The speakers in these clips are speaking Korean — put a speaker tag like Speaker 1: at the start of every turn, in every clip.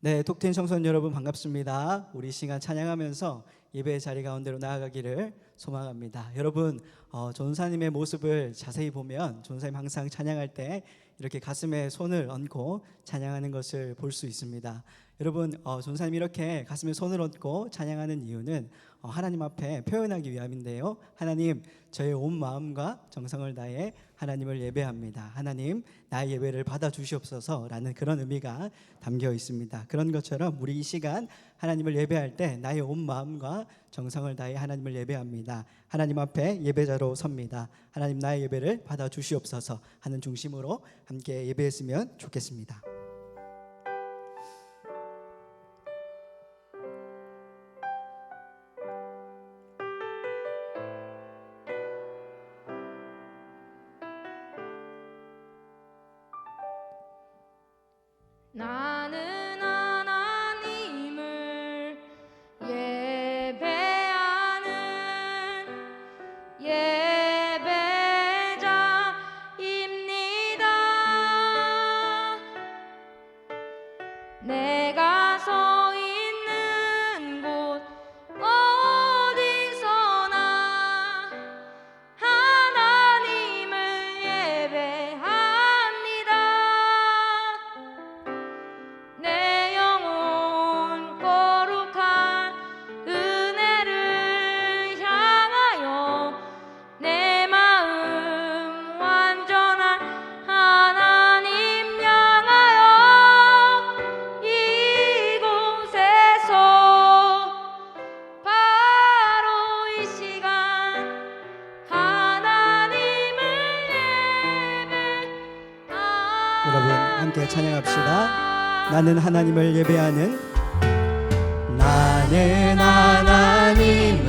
Speaker 1: 네, 톡텐 청소년 여러분 반갑습니다. 우리 시간 찬양하면서 예배의 자리 가운데로 나아가기를 소망합니다. 여러분, 전사님의 모습을 자세히 보면 전사님 항상 찬양할 때 이렇게 가슴에 손을 얹고 찬양하는 것을 볼 수 있습니다. 여러분, 전사님이 이렇게 가슴에 손을 얹고 찬양하는 이유는 하나님 앞에 표현하기 위함인데요. 하나님, 저의 온 마음과 정성을 다해 하나님을 예배합니다. 하나님, 나의 예배를 받아주시옵소서라는 그런 의미가 담겨 있습니다. 그런 것처럼 우리 이 시간 하나님을 예배할 때 나의 온 마음과 정성을 다해 하나님을 예배합니다. 하나님 앞에 예배자로 섭니다. 하나님, 나의 예배를 받아주시옵소서 하는 중심으로 함께 예배했으면 좋겠습니다.
Speaker 2: 나는 하나님을 예배하는 예배자입니다. 내가 서 있는 곳 어디서나 하나님을 예배합니다. 내 영혼 거룩한 은혜를 향하여 내 마음 완전한 하나님 향하여 이곳에서 바로 이 시간 하나님을 예배합니다.
Speaker 1: 여러분, 함께 찬양합시다. 나는 하나님을 예배하는 나는 하나님을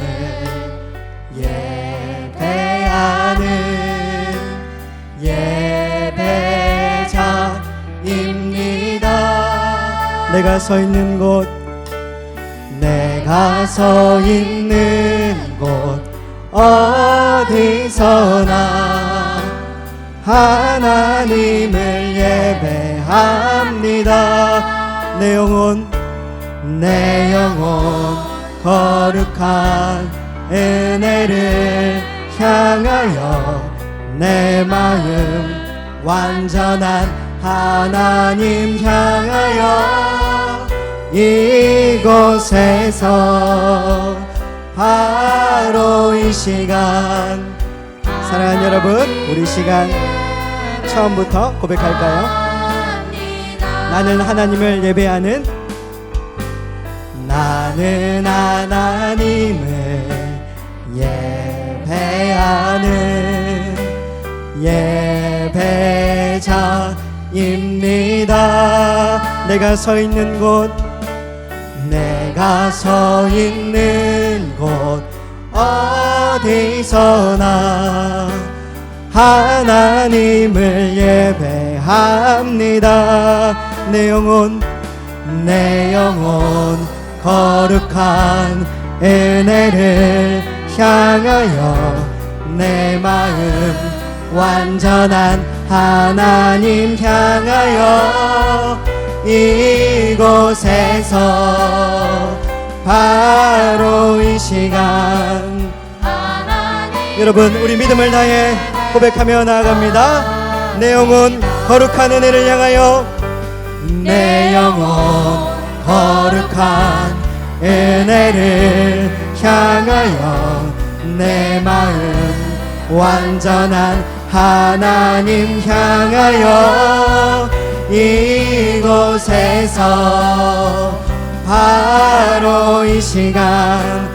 Speaker 1: 예배하는 예배자입니다. 내가 서 있는 곳 어디서나 하나님을 예배합니다. 내 영혼 거룩한 은혜를 향하여 내 마음 완전한 하나님 향하여 이곳에서 바로 이 시간, 사랑하는 여러분, 우리 시간 처음부터 고백할까요? 나는 하나님을 예배하는 나는 하나님을 예배하는 예배자입니다. 내가 서 있는 곳 어디서나 하나님을 예배합니다. 내 영혼 거룩한 은혜를 향하여 내 마음 완전한 하나님 향하여 이곳에서 바로 이 시간 여러분, 우리 믿음을 다해 고백하며 나아갑니다. 내 영혼 거룩한 은혜를 향하여 내 영혼 거룩한 은혜를 향하여 내 마음 완전한 하나님 향하여 이곳에서 바로 이 시간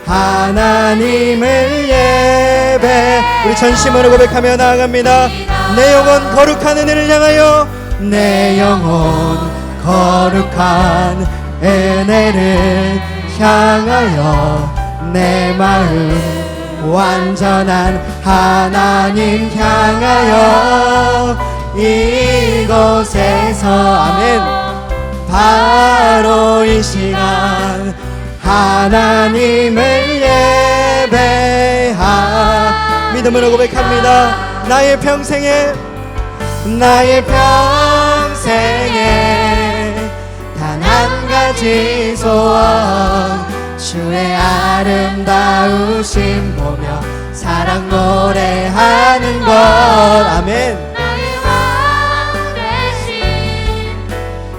Speaker 1: 하나님을 예배, 우리 전심으로 고백하며 나아갑니다. 내 영혼 거룩한 은혜를 향하여 내 영혼 거룩한 은혜를 향하여 내 마음 완전한 하나님 향하여 이곳에서 아멘 바로 이 시간 하나님을 예배하 믿음으로 고백합니다. 나의 평생에 단 한 가지 소원 주의 아름다우심 보며 사랑 노래하는 것. 아멘.
Speaker 2: 나의 왕 대신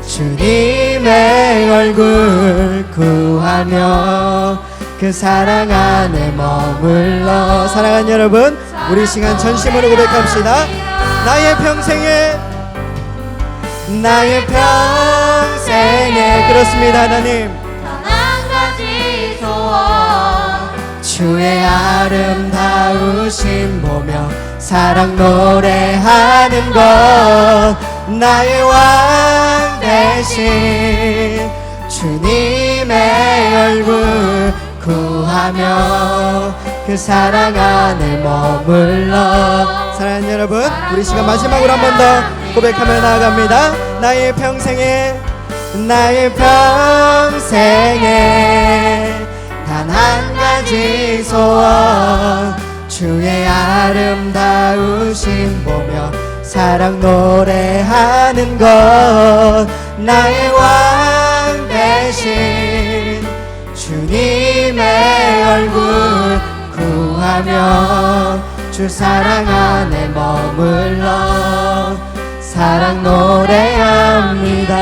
Speaker 1: 주님의 얼굴 구하며 그 사랑 안에 머물러. 사랑하는 여러분, 우리 시간 전심으로 고백합시다. 나의 평생에 그렇습니다. 하나님
Speaker 2: 단 한 가지 소원
Speaker 1: 주의 아름다우심 보며 사랑 노래하는 것. 나의 왕 대신 주님의 얼굴 구하며 그 사랑 안에 머물러. 사랑하는 여러분, 우리 시간 마지막으로 한 번 더 고백하며 나아갑니다. 나의 평생에 단 한 가지 소원 주의 아름다우심 보며 사랑 노래하는 것. 나의 왕 대신 주님의 얼굴 구하며 주 사랑 안에 머물러 사랑 노래합니다.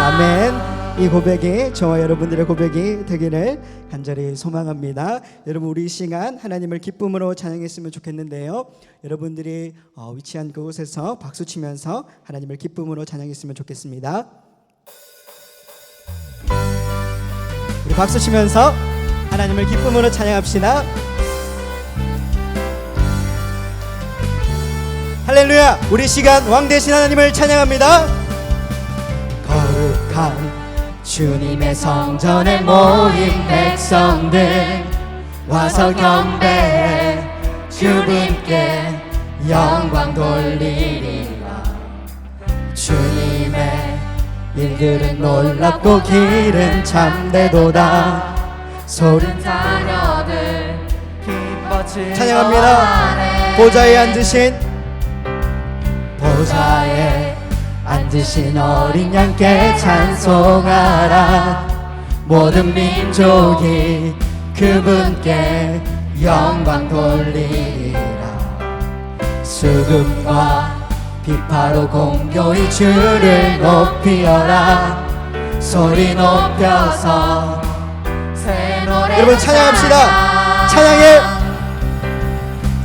Speaker 1: 아멘. 이 고백이 저와 여러분들의 고백이 되기를 간절히 소망합니다. 여러분, 우리 이 시간 하나님을 기쁨으로 찬양했으면 좋겠는데요. 여러분들이 위치한 그곳에서 박수 치면서 하나님을 기쁨으로 찬양했으면 좋겠습니다. 우리 박수 치면서 하나님을 기쁨으로 찬양합시다. 할렐루야. 우리 시간 왕 대신 하나님을 찬양합니다. 거룩한 주님의 성전에 모인 백성들 와서 경배해 그분께 영광 돌리리라. 주님의 일들은 놀랍고 길은 참되도다. 소린
Speaker 2: 자녀들
Speaker 1: 찬양합니다. 보좌에 앉으신 어린 양께 찬송하라. 모든 민족이 그분께 영광 돌리리라. 수금과 비파로 공교히 주를 높이어라. 소리 높여서 새 노래. 여러분 찬양합시다.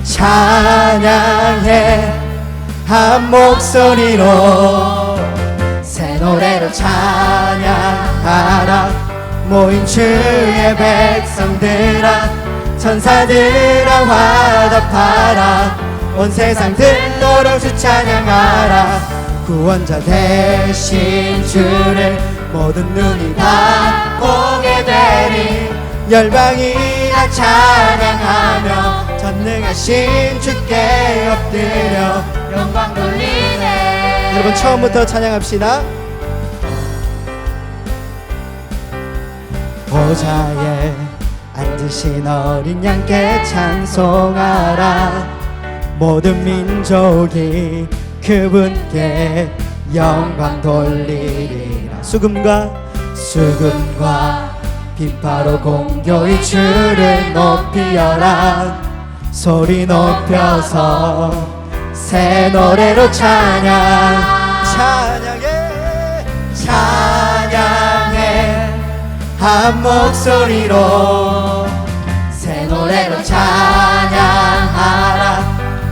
Speaker 1: 찬양해 한 목소리로 새 노래로 찬양하라. 모인 주의 백성들아 천사들아 화답하라. 온 세상 듣도록 주 찬양하라. 구원자 되신 주를 모든 눈이 다 보게 되리. 열방이 다 찬양하며 전능하신 주께 엎드려
Speaker 2: 영광 돌리네.
Speaker 1: 여러분 처음부터 찬양합시다. 보좌에 앉으신 어린 양께 찬송하라. 모든 민족이 그분께 영광 돌리리라. 수금과 비파로 공교히 주를 높이어라. 소리 높여서 새 노래로 찬양해 한 목소리로 새 노래로 찬양하라.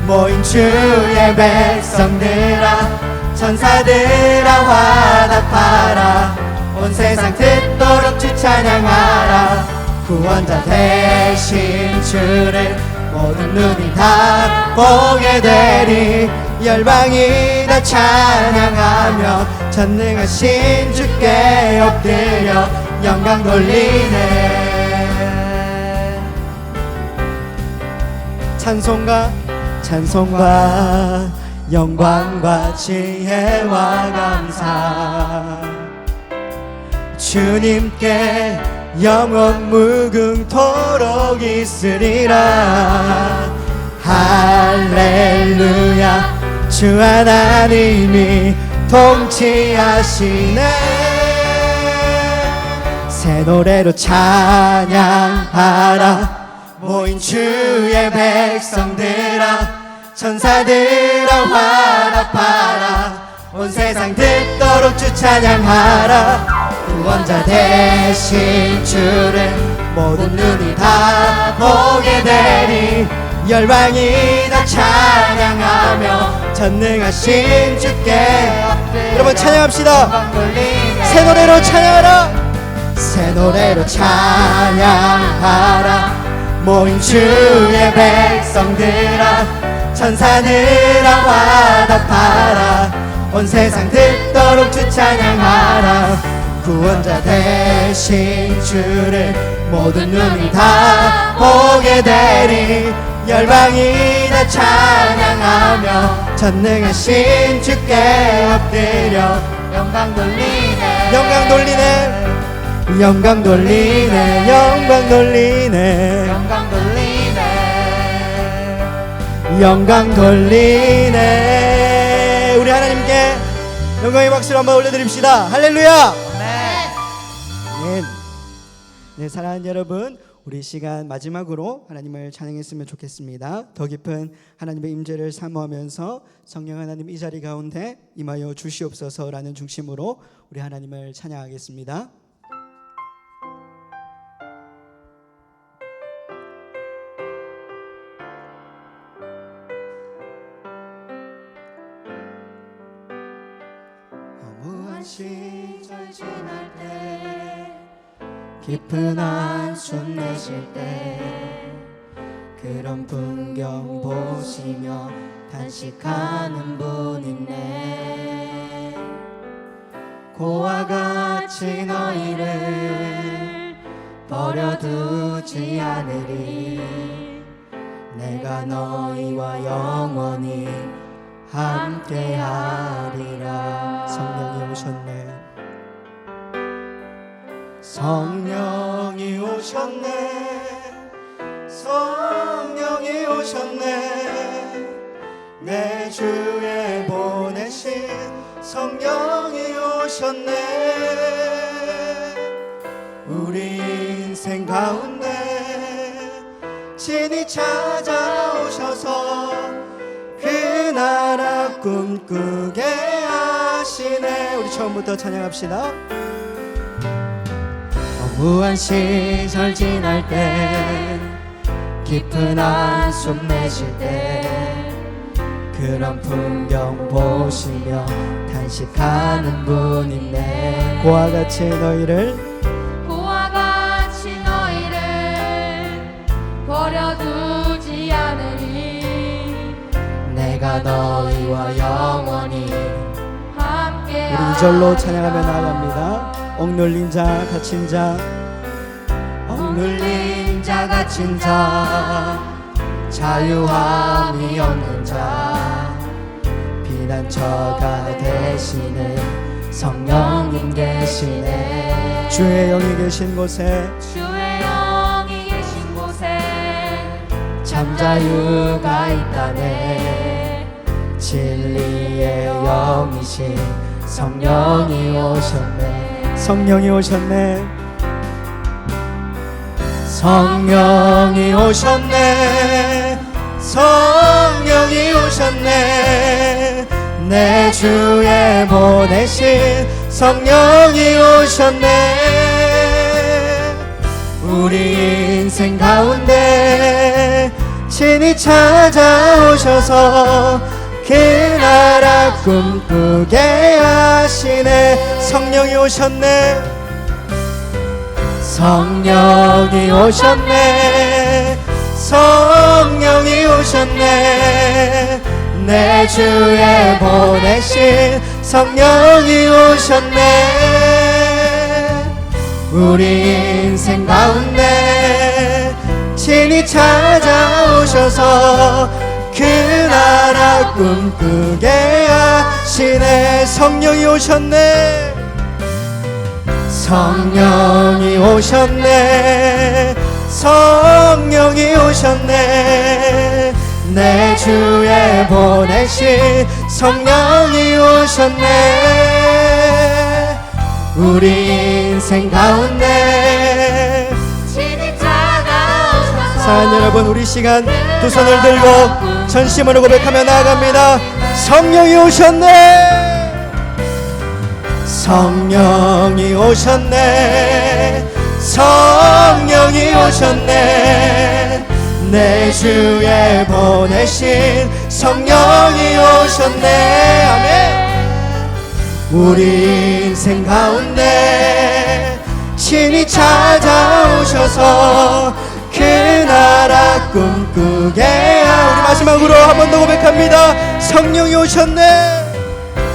Speaker 1: 모인 주의 백성들아 천사들아 화답하라. 온 세상 듣도록 주 찬양하라. 구원자 되신 주를 모든 눈이 다 보게 되리. 열방이 다 찬양하며 전능하신 주께 엎드려 영광 돌리네. 찬송과 영광과 지혜와 감사 주님께 영원 무궁토록 있으리라. 할렐루야. 주 하나님이 통치하시네. 새 노래로 찬양하라. 모인 주의 백성들아, 천사들아 화답하라. 온 세상 듣도록 주 찬양하라. 구원자 되신 주를 모든 눈이 다 보게 되리. 열방이 다 찬양하며 전능하신 주께. 여러분 찬양합시다. 새 노래로 찬양하라. 새 노래로 찬양하라. 모인 주의 백성들아, 천사들아 화답하라. 온 세상 듣도록 주 찬양하라. 구원자 되신 주를 모든 눈이 다 보게 되리. 열방이 다 찬양하며 전능하신 주께 엎드려 영광 돌리네. 영광 돌리네. 영광 돌리네. 영광 돌리네. 영광 돌리네. 영광 돌리네. 우리 하나님께 영광의 박수를 한번 올려드립시다. 할렐루야. 아멘. 네, 사랑하는 여러분, 우리 시간 마지막으로 하나님을 찬양했으면 좋겠습니다. 더 깊은 하나님의 임재를 사모하면서 성령 하나님 이 자리 가운데 임하여 주시옵소서라는 중심으로 우리 하나님을 찬양하겠습니다. 허무한 시절 지날 때, 깊은 한숨 내쉴 때, 그런 풍경 보시며 탄식하는 분 있네. 고와 같이 너희를 버려두지 않으리. 내가 너희와 영원히 함께하리라. 성령이 오셨네. 성령이 오셨네. 성령이 오셨네. 내 주에 보내신 성령이 오셨네. 우리 인생 가운데 친히 찾아오셔서 그 나라 꿈꾸게 하시네. 우리 처음부터 찬양합시다. 허무한 시절 지날 때, 깊은 한숨 내쉴 때, 그런 풍경 보시며 탄식하는 분 있네. 고와 같이 너희를
Speaker 2: 버려두지 않으리.
Speaker 1: 내가 너희와 영원히.
Speaker 2: 함께
Speaker 1: 우리 2절로 찬양하며 나아갑니다. 억눌린 자 갇힌 자, 억눌린 자 갇힌 자, 자유함이 없는 자, 피난처가 되시는 성령님 계시네. 주의 영이 계신 곳에,
Speaker 2: 주의 영이 계신 곳에
Speaker 1: 잠자유가 있다네. 진리의 영이신 성령이 오셨네. 성령이 오셨네. 성령이 오셨네. 성령이 오셨네. 내 주에 보내신 성령이 오셨네. 우리 인생 가운데 친히 찾아오셔서 그 나라 꿈꾸게 하시네. 성령이 오셨네. 성령이 오셨네. 성령이 오셨네. 내 주에 보내신 성령이 오셨네. 우리 인생 가운데 친히 찾아오셔서 그 나라 꿈꾸게 하시네. 성령이 오셨네. 성령이 오셨네. 성령이 오셨네. 내 주에 보내신 성령이 오셨네. 우리 인생 가운데.
Speaker 2: 친히 찾아오셔서
Speaker 1: 사랑하는 여러분, 우리 시간 두 손을 들고 전심으로 고백하며 나아갑니다. 성령이 오셨네. 성령이 오셨네. 성령이 오셨네. 내 주에 보내신 성령이 오셨네. 아멘. 우리 인생 가운데 친히 찾아오셔서 그 나라 꿈꾸게 우리 마지막으로 한 번 더 고백합니다. 성령이 오셨네.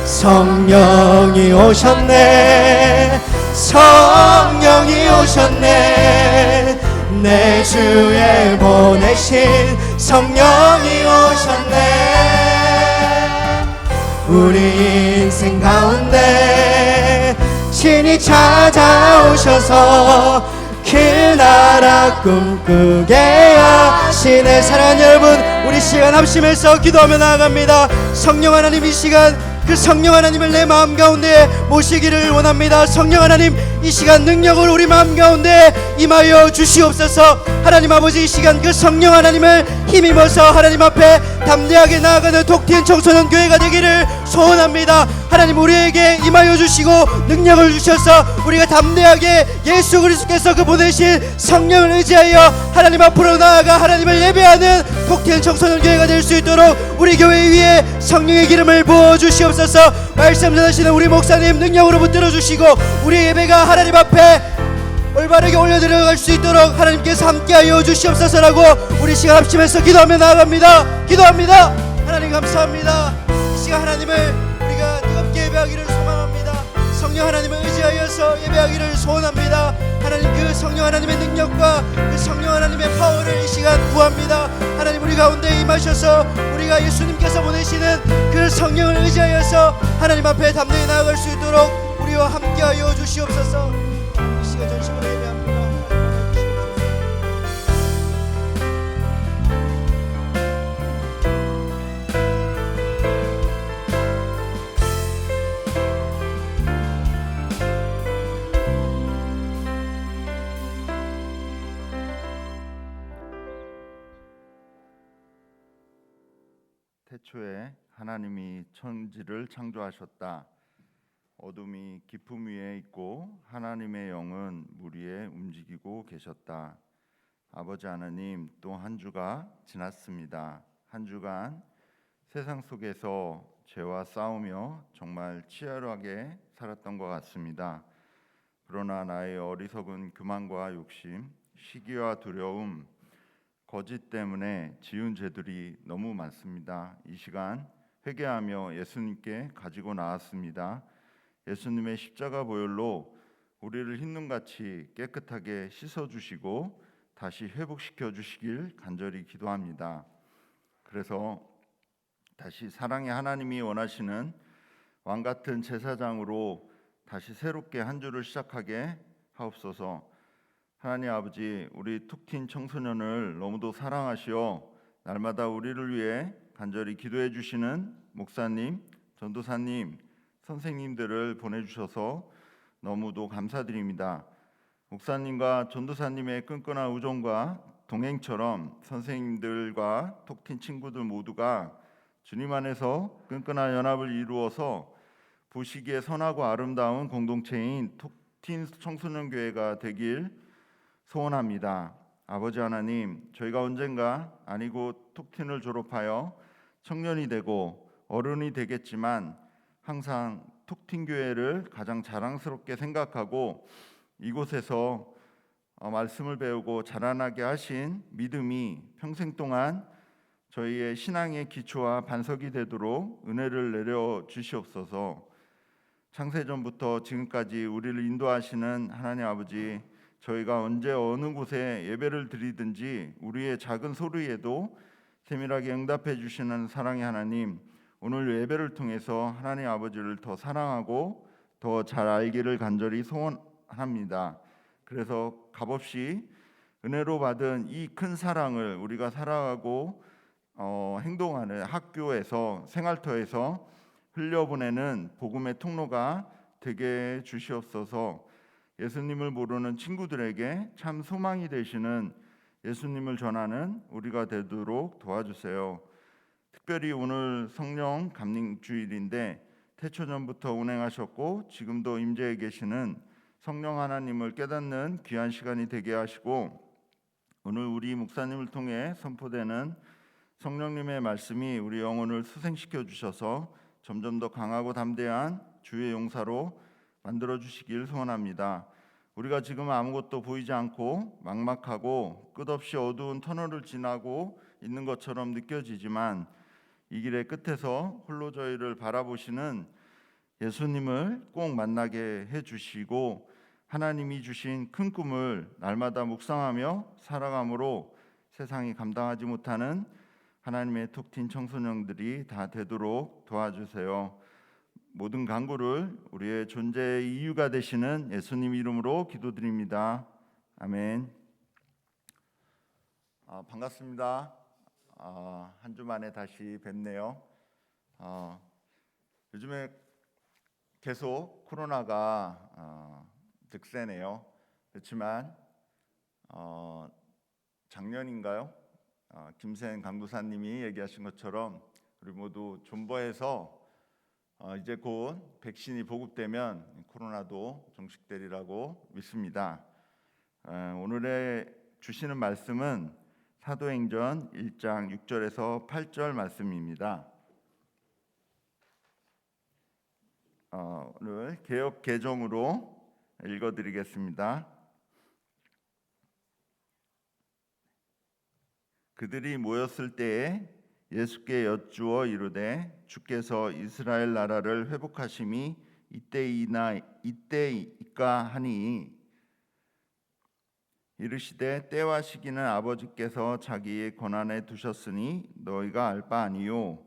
Speaker 1: 성령이 오셨네. 성령이 오셨네. 내 주에 보내신 성령이 오셨네. 우리 인생 가운데 친히 찾아오셔서 그 나라 꿈꾸게 하시네. 사랑하는 여러분, 우리 시간 합심해서 기도하며 나아갑니다. 성령 하나님, 이 시간 그 성령 하나님을 내 마음 가운데 모시기를 원합니다. 성령 하나님, 이 시간 능력을 우리 마음 가운데 임하여 주시옵소서. 하나님 아버지, 이 시간 그 성령 하나님을 힘입어서 하나님 앞에 담대하게 나아가는 톡틴 청소년 교회가 되기를 소원합니다. 하나님, 우리에게 임하여 주시고 능력을 주셔서 우리가 담대하게 예수 그리스도께서 그 보내신 성령을 의지하여 하나님 앞으로 나아가 하나님을 예배하는 톡틴 청소년 교회가 될 수 있도록 우리 교회 위에 성령의 기름을 부어 주시옵소서. 말씀 전하시는 우리 목사님 능력으로 붙들어 주시고 우리 예배가 하나님 앞에 올바르게 올려드려갈 수 있도록 하나님께서 함께하여 주시옵소서라고 우리 시간 합심해서 기도하며 나아갑니다. 기도합니다. 하나님 감사합니다. 이 시간 하나님을 우리가 뜨겁게 예배하기를 소망합니다. 성령 하나님을 의지하여서 예배하기를 소원합니다. 하나님, 그 성령 하나님의 능력과 그 성령 하나님의 파워를 이 시간 구합니다. 하나님, 우리 가운데 임하셔서 우리가 예수님께서 보내시는 그 성령을 의지하여서 하나님 앞에 담대히 나아갈 수 있도록 우리와 함께하여 주시옵소서. 이 시간 전심으로 예배합니다.
Speaker 3: 태초에 하나님이 천지를 창조하셨다. 어둠이 깊음 위에 있고 하나님의 영은 물 위에 움직이고 계셨다. 아버지 하나님, 또 한 주가 지났습니다. 한 주간 세상 속에서 죄와 싸우며 정말 치열하게 살았던 것 같습니다. 그러나 나의 어리석은 교만과 욕심, 시기와 두려움, 거짓 때문에 지은 죄들이 너무 많습니다. 이 시간 회개하며 예수님께 가지고 나왔습니다. 예수님의 십자가 보혈로 우리를 흰눈같이 깨끗하게 씻어주시고 다시 회복시켜 주시길 간절히 기도합니다. 그래서 다시 사랑의 하나님이 원하시는 왕같은 제사장으로 다시 새롭게 한 주를 시작하게 하옵소서. 하나님 아버지, 우리 툭틴 청소년을 너무도 사랑하시어 날마다 우리를 위해 간절히 기도해 주시는 목사님, 전도사님, 선생님들을 보내주셔서 너무도 감사드립니다. 목사님과 전도사님의 끈끈한 우정과 동행처럼 선생님들과 톡틴 친구들 모두가 주님 안에서 끈끈한 연합을 이루어서 보시기에 선하고 아름다운 공동체인 톡틴 청소년 교회가 되길 소원합니다. 아버지 하나님, 저희가 언젠가 아니고 톡틴을 졸업하여 청년이 되고 어른이 되겠지만 항상 톡틴 교회를 가장 자랑스럽게 생각하고 이곳에서 말씀을 배우고 자라나게 하신 믿음이 평생 동안 저희의 신앙의 기초와 반석이 되도록 은혜를 내려 주시옵소서. 창세전부터 지금까지 우리를 인도하시는 하나님 아버지, 저희가 언제 어느 곳에 예배를 드리든지 우리의 작은 소리에도 세밀하게 응답해 주시는 사랑의 하나님, 오늘 예배를 통해서 하나님 아버지를 더 사랑하고 더 잘 알기를 간절히 소원합니다. 그래서 값없이 은혜로 받은 이 큰 사랑을 우리가 살아가고 행동하는 학교에서 생활터에서 흘려보내는 복음의 통로가 되게 해 주시옵소서. 예수님을 모르는 친구들에게 참 소망이 되시는 예수님을 전하는 우리가 되도록 도와주세요. 특별히 오늘 성령 감림 주일인데 태초전부터 운행하셨고 지금도 임재해 계시는 성령 하나님을 깨닫는 귀한 시간이 되게 하시고, 오늘 우리 목사님을 통해 선포되는 성령님의 말씀이 우리 영혼을 수생시켜 주셔서 점점 더 강하고 담대한 주의 용사로 만들어 주시길 소원합니다. 우리가 지금 아무것도 보이지 않고 막막하고 끝없이 어두운 터널을 지나고 있는 것처럼 느껴지지만 이 길의 끝에서 홀로 저희를 바라보시는 예수님을 꼭 만나게 해주시고, 하나님이 주신 큰 꿈을 날마다 묵상하며 살아감으로 세상이 감당하지 못하는 하나님의 톡 튄 청소년들이 다 되도록 도와주세요. 모든 간구를 우리의 존재의 이유가 되시는 예수님 이름으로 기도드립니다. 아멘. 반갑습니다. 한 주 만에 다시 뵙네요. 요즘에 계속 코로나가 득세네요. 그렇지만 작년인가요? 김세현 강도사님이 얘기하신 것처럼 우리 모두 존버해서 이제 곧 백신이 보급되면 코로나도 종식되리라고 믿습니다. 오늘의 주시는 말씀은 사도행전 1장 6절에서 8절 말씀입니다. 오늘 개역 개정으로 읽어드리겠습니다. 그들이 모였을 때에 예수께 여쭈어 이르되 주께서 이스라엘 나라를 회복하심이 이때이까 하니, 이르시되 때와 시기는 아버지께서 자기의 권한에 두셨으니 너희가 알 바 아니요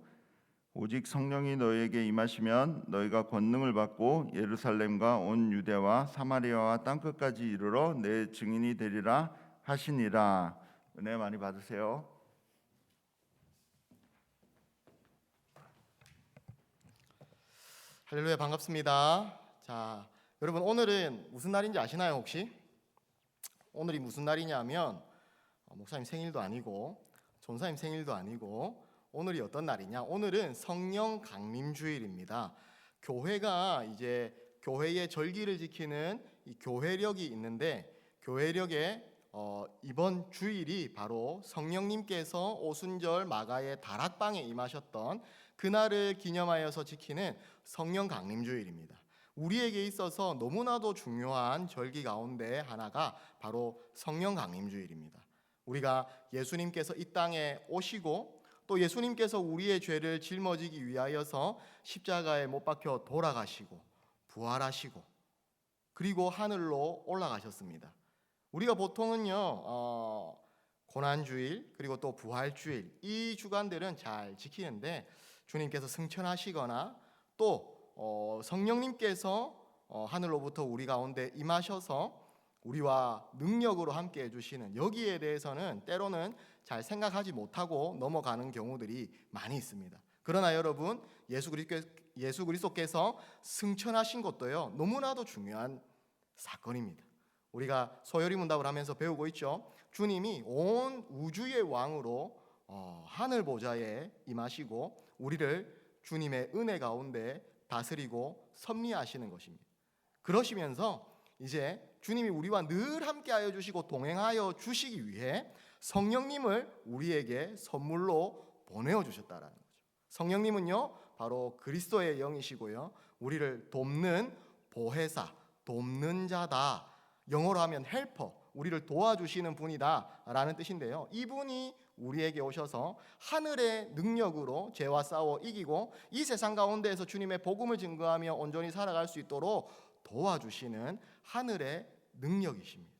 Speaker 3: 오직 성령이 너희에게 임하시면 너희가 권능을 받고 예루살렘과 온 유대와 사마리아와 땅끝까지 이르러 내 증인이 되리라 하시니라. 은혜 많이 받으세요.
Speaker 4: 할렐루야, 반갑습니다. 자, 여러분 오늘은 무슨 날인지 아시나요 혹시? 오늘이 무슨 날이냐면 목사님 생일도 아니고 전사님 생일도 아니고 오늘이 어떤 날이냐? 오늘은 성령 강림 주일입니다. 교회가 이제 교회의 절기를 지키는 이 교회력이 있는데, 교회력에 이번 주일이 바로 성령님께서 오순절 마가의 다락방에 임하셨던 그날을 기념하여서 지키는 성령 강림 주일입니다. 우리에게 있어서 너무나도 중요한 절기 가운데 하나가 바로 성령 강림 주일입니다. 우리가 예수님께서 이 땅에 오시고 또 예수님께서 우리의 죄를 짊어지기 위하여서 십자가에 못 박혀 돌아가시고 부활하시고 그리고 하늘로 올라가셨습니다. 우리가 보통은요 고난주일 그리고 또 부활주일 이 주간들은 잘 지키는데, 주님께서 승천하시거나 또 성령님께서 하늘로부터 우리 가운데 임하셔서 우리와 능력으로 함께 해주시는, 여기에 대해서는 때로는 잘 생각하지 못하고 넘어가는 경우들이 많이 있습니다. 그러나 여러분, 예수 그리스도께서 승천하신 것도요 너무나도 중요한 사건입니다. 우리가 소요리 문답을 하면서 배우고 있죠. 주님이 온 우주의 왕으로 하늘 보좌에 임하시고 우리를 주님의 은혜 가운데 다스리고 섭리하시는 것입니다. 그러시면서 이제 주님이 우리와 늘 함께하여 주시고 동행하여 주시기 위해 성령님을 우리에게 선물로 보내어 주셨다라는 거죠. 성령님은요 바로 그리스도의 영이시고요, 우리를 돕는 보혜사, 돕는 자다. 영어로 하면 헬퍼, 우리를 도와주시는 분이다 라는 뜻인데요, 이분이 우리에게 오셔서 하늘의 능력으로 죄와 싸워 이기고 이 세상 가운데에서 주님의 복음을 증거하며 온전히 살아갈 수 있도록 도와주시는 하늘의 능력이십니다.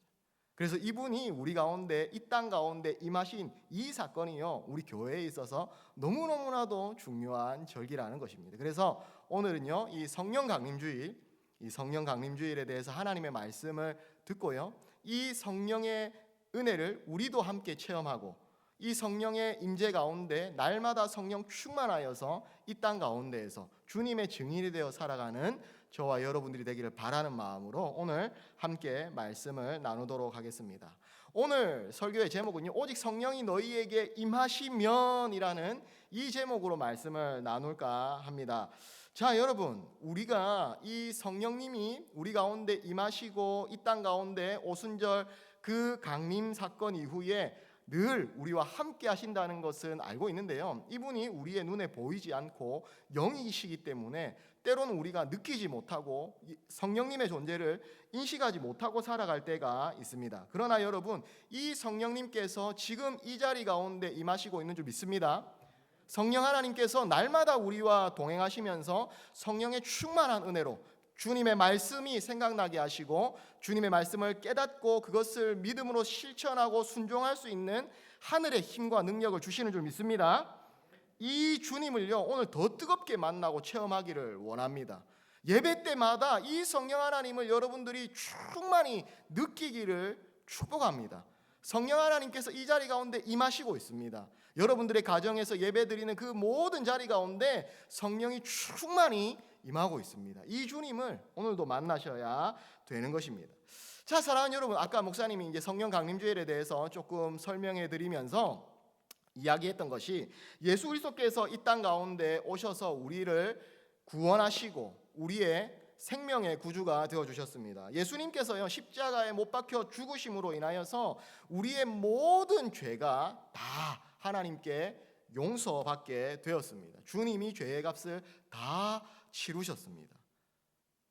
Speaker 4: 그래서 이분이 우리 가운데, 이 땅 가운데 임하신 이 사건이요 우리 교회에 있어서 너무너무나도 중요한 절기라는 것입니다. 그래서 오늘은요 이 성령 강림주일, 이 성령 강림주일에 대해서 하나님의 말씀을 듣고요, 이 성령의 은혜를 우리도 함께 체험하고 이 성령의 임재 가운데 날마다 성령 충만하여서 이 땅 가운데에서 주님의 증인이 되어 살아가는 저와 여러분들이 되기를 바라는 마음으로 오늘 함께 말씀을 나누도록 하겠습니다. 오늘 설교의 제목은요, 오직 성령이 너희에게 임하시면이라는 이 제목으로 말씀을 나눌까 합니다. 자, 여러분, 우리가 이 성령님이 우리 가운데 임하시고 이 땅 가운데 오순절 그 강림 사건 이후에 늘 우리와 함께 하신다는 것은 알고 있는데요, 이분이 우리의 눈에 보이지 않고 영이시기 때문에 때로는 우리가 느끼지 못하고 성령님의 존재를 인식하지 못하고 살아갈 때가 있습니다. 그러나 여러분, 이 성령님께서 지금 이 자리 가운데 임하시고 있는 줄 믿습니다. 성령 하나님께서 날마다 우리와 동행하시면서 성령의 충만한 은혜로 주님의 말씀이 생각나게 하시고 주님의 말씀을 깨닫고 그것을 믿음으로 실천하고 순종할 수 있는 하늘의 힘과 능력을 주시는 줄 믿습니다. 이 주님을요, 오늘 더 뜨겁게 만나고 체험하기를 원합니다. 예배 때마다 이 성령 하나님을 여러분들이 충만히 느끼기를 축복합니다. 성령 하나님께서 이 자리 가운데 임하시고 있습니다. 여러분들의 가정에서 예배드리는 그 모든 자리 가운데 성령이 충만히 임하고 있습니다. 이 주님을 오늘도 만나셔야 되는 것입니다. 자, 사랑하는 여러분, 아까 목사님이 이제 성령 강림주일에 대해서 조금 설명해 드리면서 이야기했던 것이 예수 그리스도께서 이 땅 가운데 오셔서 우리를 구원하시고 우리의 생명의 구주가 되어 주셨습니다. 예수님께서요, 십자가에 못 박혀 죽으심으로 인하여서 우리의 모든 죄가 다 하나님께 용서받게 되었습니다. 주님이 죄의 값을 다 치르셨습니다.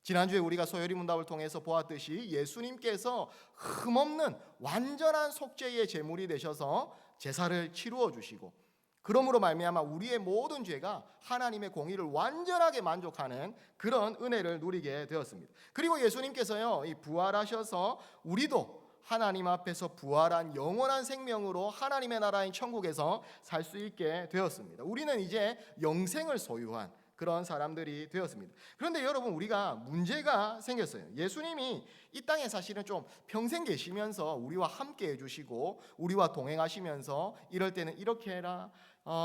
Speaker 4: 지난주에 우리가 소요리 문답을 통해서 보았듯이 예수님께서 흠없는 완전한 속죄의 제물이 되셔서 제사를 치루어 주시고 그러므로 말미암아 우리의 모든 죄가 하나님의 공의를 완전하게 만족하는 그런 은혜를 누리게 되었습니다. 그리고 예수님께서요, 이 부활하셔서 우리도 하나님 앞에서 부활한 영원한 생명으로 하나님의 나라인 천국에서 살 수 있게 되었습니다. 우리는 이제 영생을 소유한 그런 사람들이 되었습니다. 그런데 여러분, 우리가 문제가 생겼어요. 예수님이 이 땅에 사실은 좀 평생 계시면서 우리와 함께 해주시고 우리와 동행하시면서 이럴 때는 이렇게 해라,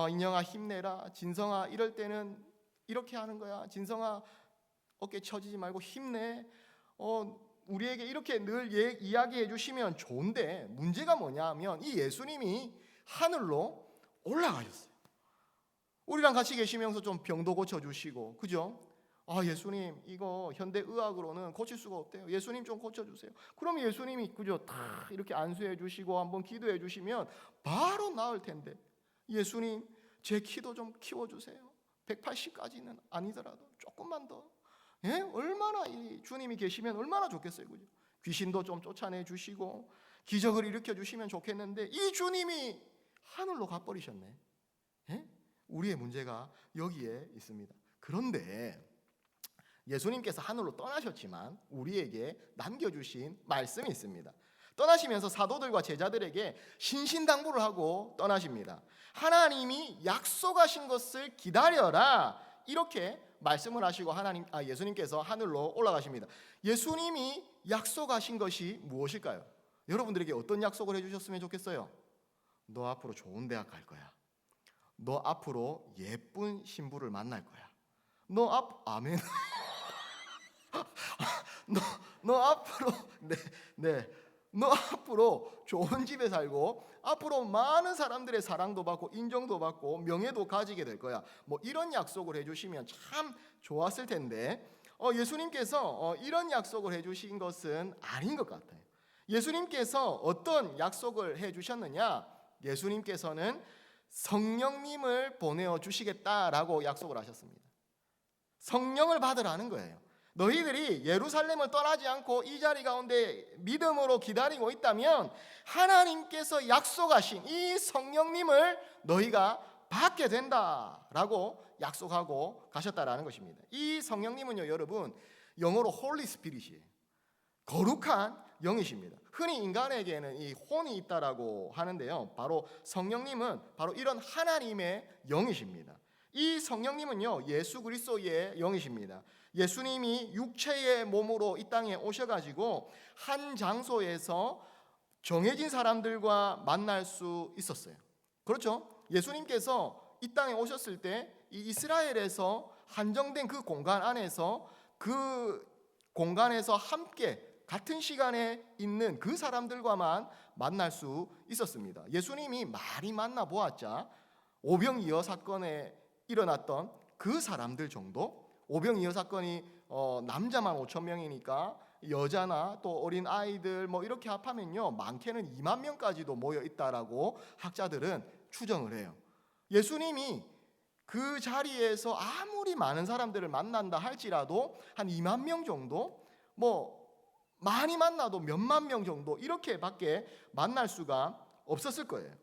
Speaker 4: 인영아 힘내라, 진성아 이럴 때는 이렇게 하는 거야, 진성아 어깨 처지지 말고 힘내, 우리에게 이렇게 늘 이야기해 주시면 좋은데 문제가 뭐냐 하면 이 예수님이 하늘로 올라가셨어요. 우리랑 같이 계시면서 좀 병도 고쳐주시고, 그죠? 예수님 이거 현대 의학으로는 고칠 수가 없대요. 예수님 좀 고쳐주세요. 그럼 예수님이 그죠, 다 이렇게 안수해 주시고 한번 기도해 주시면 바로 나을 텐데, 예수님 제 키도 좀 키워주세요. 180까지는 아니더라도 조금만 더. 예? 얼마나 이 주님이 계시면 얼마나 좋겠어요, 그죠? 귀신도 좀 쫓아내 주시고 기적을 일으켜 주시면 좋겠는데 이 주님이 하늘로 가버리셨네. 예? 우리의 문제가 여기에 있습니다. 그런데 예수님께서 하늘로 떠나셨지만 우리에게 남겨주신 말씀이 있습니다. 떠나시면서 사도들과 제자들에게 신신당부를 하고 떠나십니다. 하나님이 약속하신 것을 기다려라, 이렇게 말씀을 하시고 예수님께서 하늘로 올라가십니다. 예수님이 약속하신 것이 무엇일까요? 여러분들에게 어떤 약속을 해주셨으면 좋겠어요? 너 앞으로 좋은 대학 갈 거야. 너 앞으로 예쁜 신부를 만날 거야. 아멘. 너 앞으로 너 앞으로 좋은 집에 살고 앞으로 많은 사람들의 사랑도 받고 인정도 받고 명예도 가지게 될 거야. 뭐 이런 약속을 해주시면 참 좋았을 텐데 예수님께서 이런 약속을 해주신 것은 아닌 것 같아요. 예수님께서 어떤 약속을 해주셨느냐? 예수님께서는 성령님을 보내어 주시겠다라고 약속을 하셨습니다. 성령을 받으라는 거예요. 너희들이 예루살렘을 떠나지 않고 이 자리 가운데 믿음으로 기다리고 있다면 하나님께서 약속하신 이 성령님을 너희가 받게 된다라고 약속하고 가셨다라는 것입니다. 이 성령님은요, 여러분, 영어로 홀리 스피릿이에요. 거룩한 영이십니다. 흔히 인간에게는 이 혼이 있다라고 하는데요, 바로 성령님은 바로 이런 하나님의 영이십니다. 이 성령님은요, 예수 그리스도의 영이십니다. 예수님이 육체의 몸으로 이 땅에 오셔가지고 한 장소에서 정해진 사람들과 만날 수 있었어요. 그렇죠? 예수님께서 이 땅에 오셨을 때 이 이스라엘에서 한정된 그 공간 안에서 그 공간에서 함께 같은 시간에 있는 그 사람들과만 만날 수 있었습니다. 예수님이 많이 만나 보았자 오병이어 사건에 일어났던 그 사람들 정도, 오병이어 사건이 남자만 5천 명이니까 여자나 또 어린 아이들 뭐 이렇게 합하면요 많게는 2만 명까지도 모여 있다라고 학자들은 추정을 해요. 예수님이 그 자리에서 아무리 많은 사람들을 만난다 할지라도 한 2만 명 정도, 뭐 많이 만나도 몇만 명 정도 이렇게밖에 만날 수가 없었을 거예요.